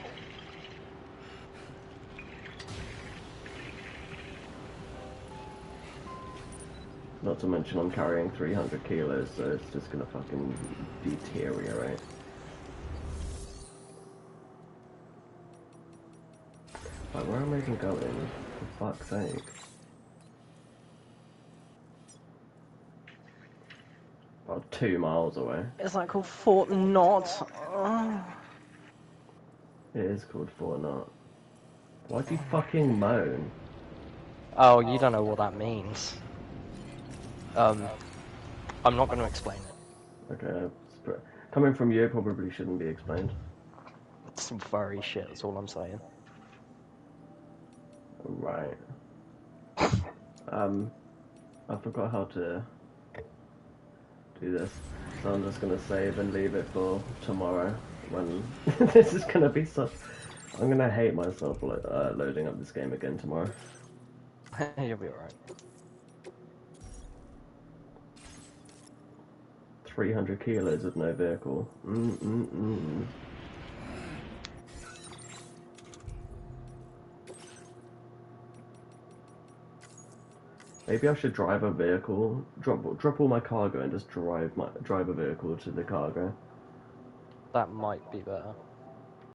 T: Not to mention I'm carrying 300 kilos, so it's just gonna fucking deteriorate. Like, where am I even going? For fuck's sake. About 2 miles away.
S: Is that called Fort Knot?
T: It is called Fort Knot. Why'd you fucking moan?
S: Oh, you don't know what that means. I'm not going to explain it.
T: Okay, coming from you, it probably shouldn't be explained.
S: It's very shit, that's all I'm saying.
T: Right. I forgot how to do this, so I'm just gonna save and leave it for tomorrow when this is gonna be such. I'm gonna hate myself loading up this game again tomorrow.
S: You'll be alright.
T: 300 kilos with no vehicle. Maybe I should drive a vehicle, drop all my cargo and just drive a vehicle to the cargo.
S: That might be better.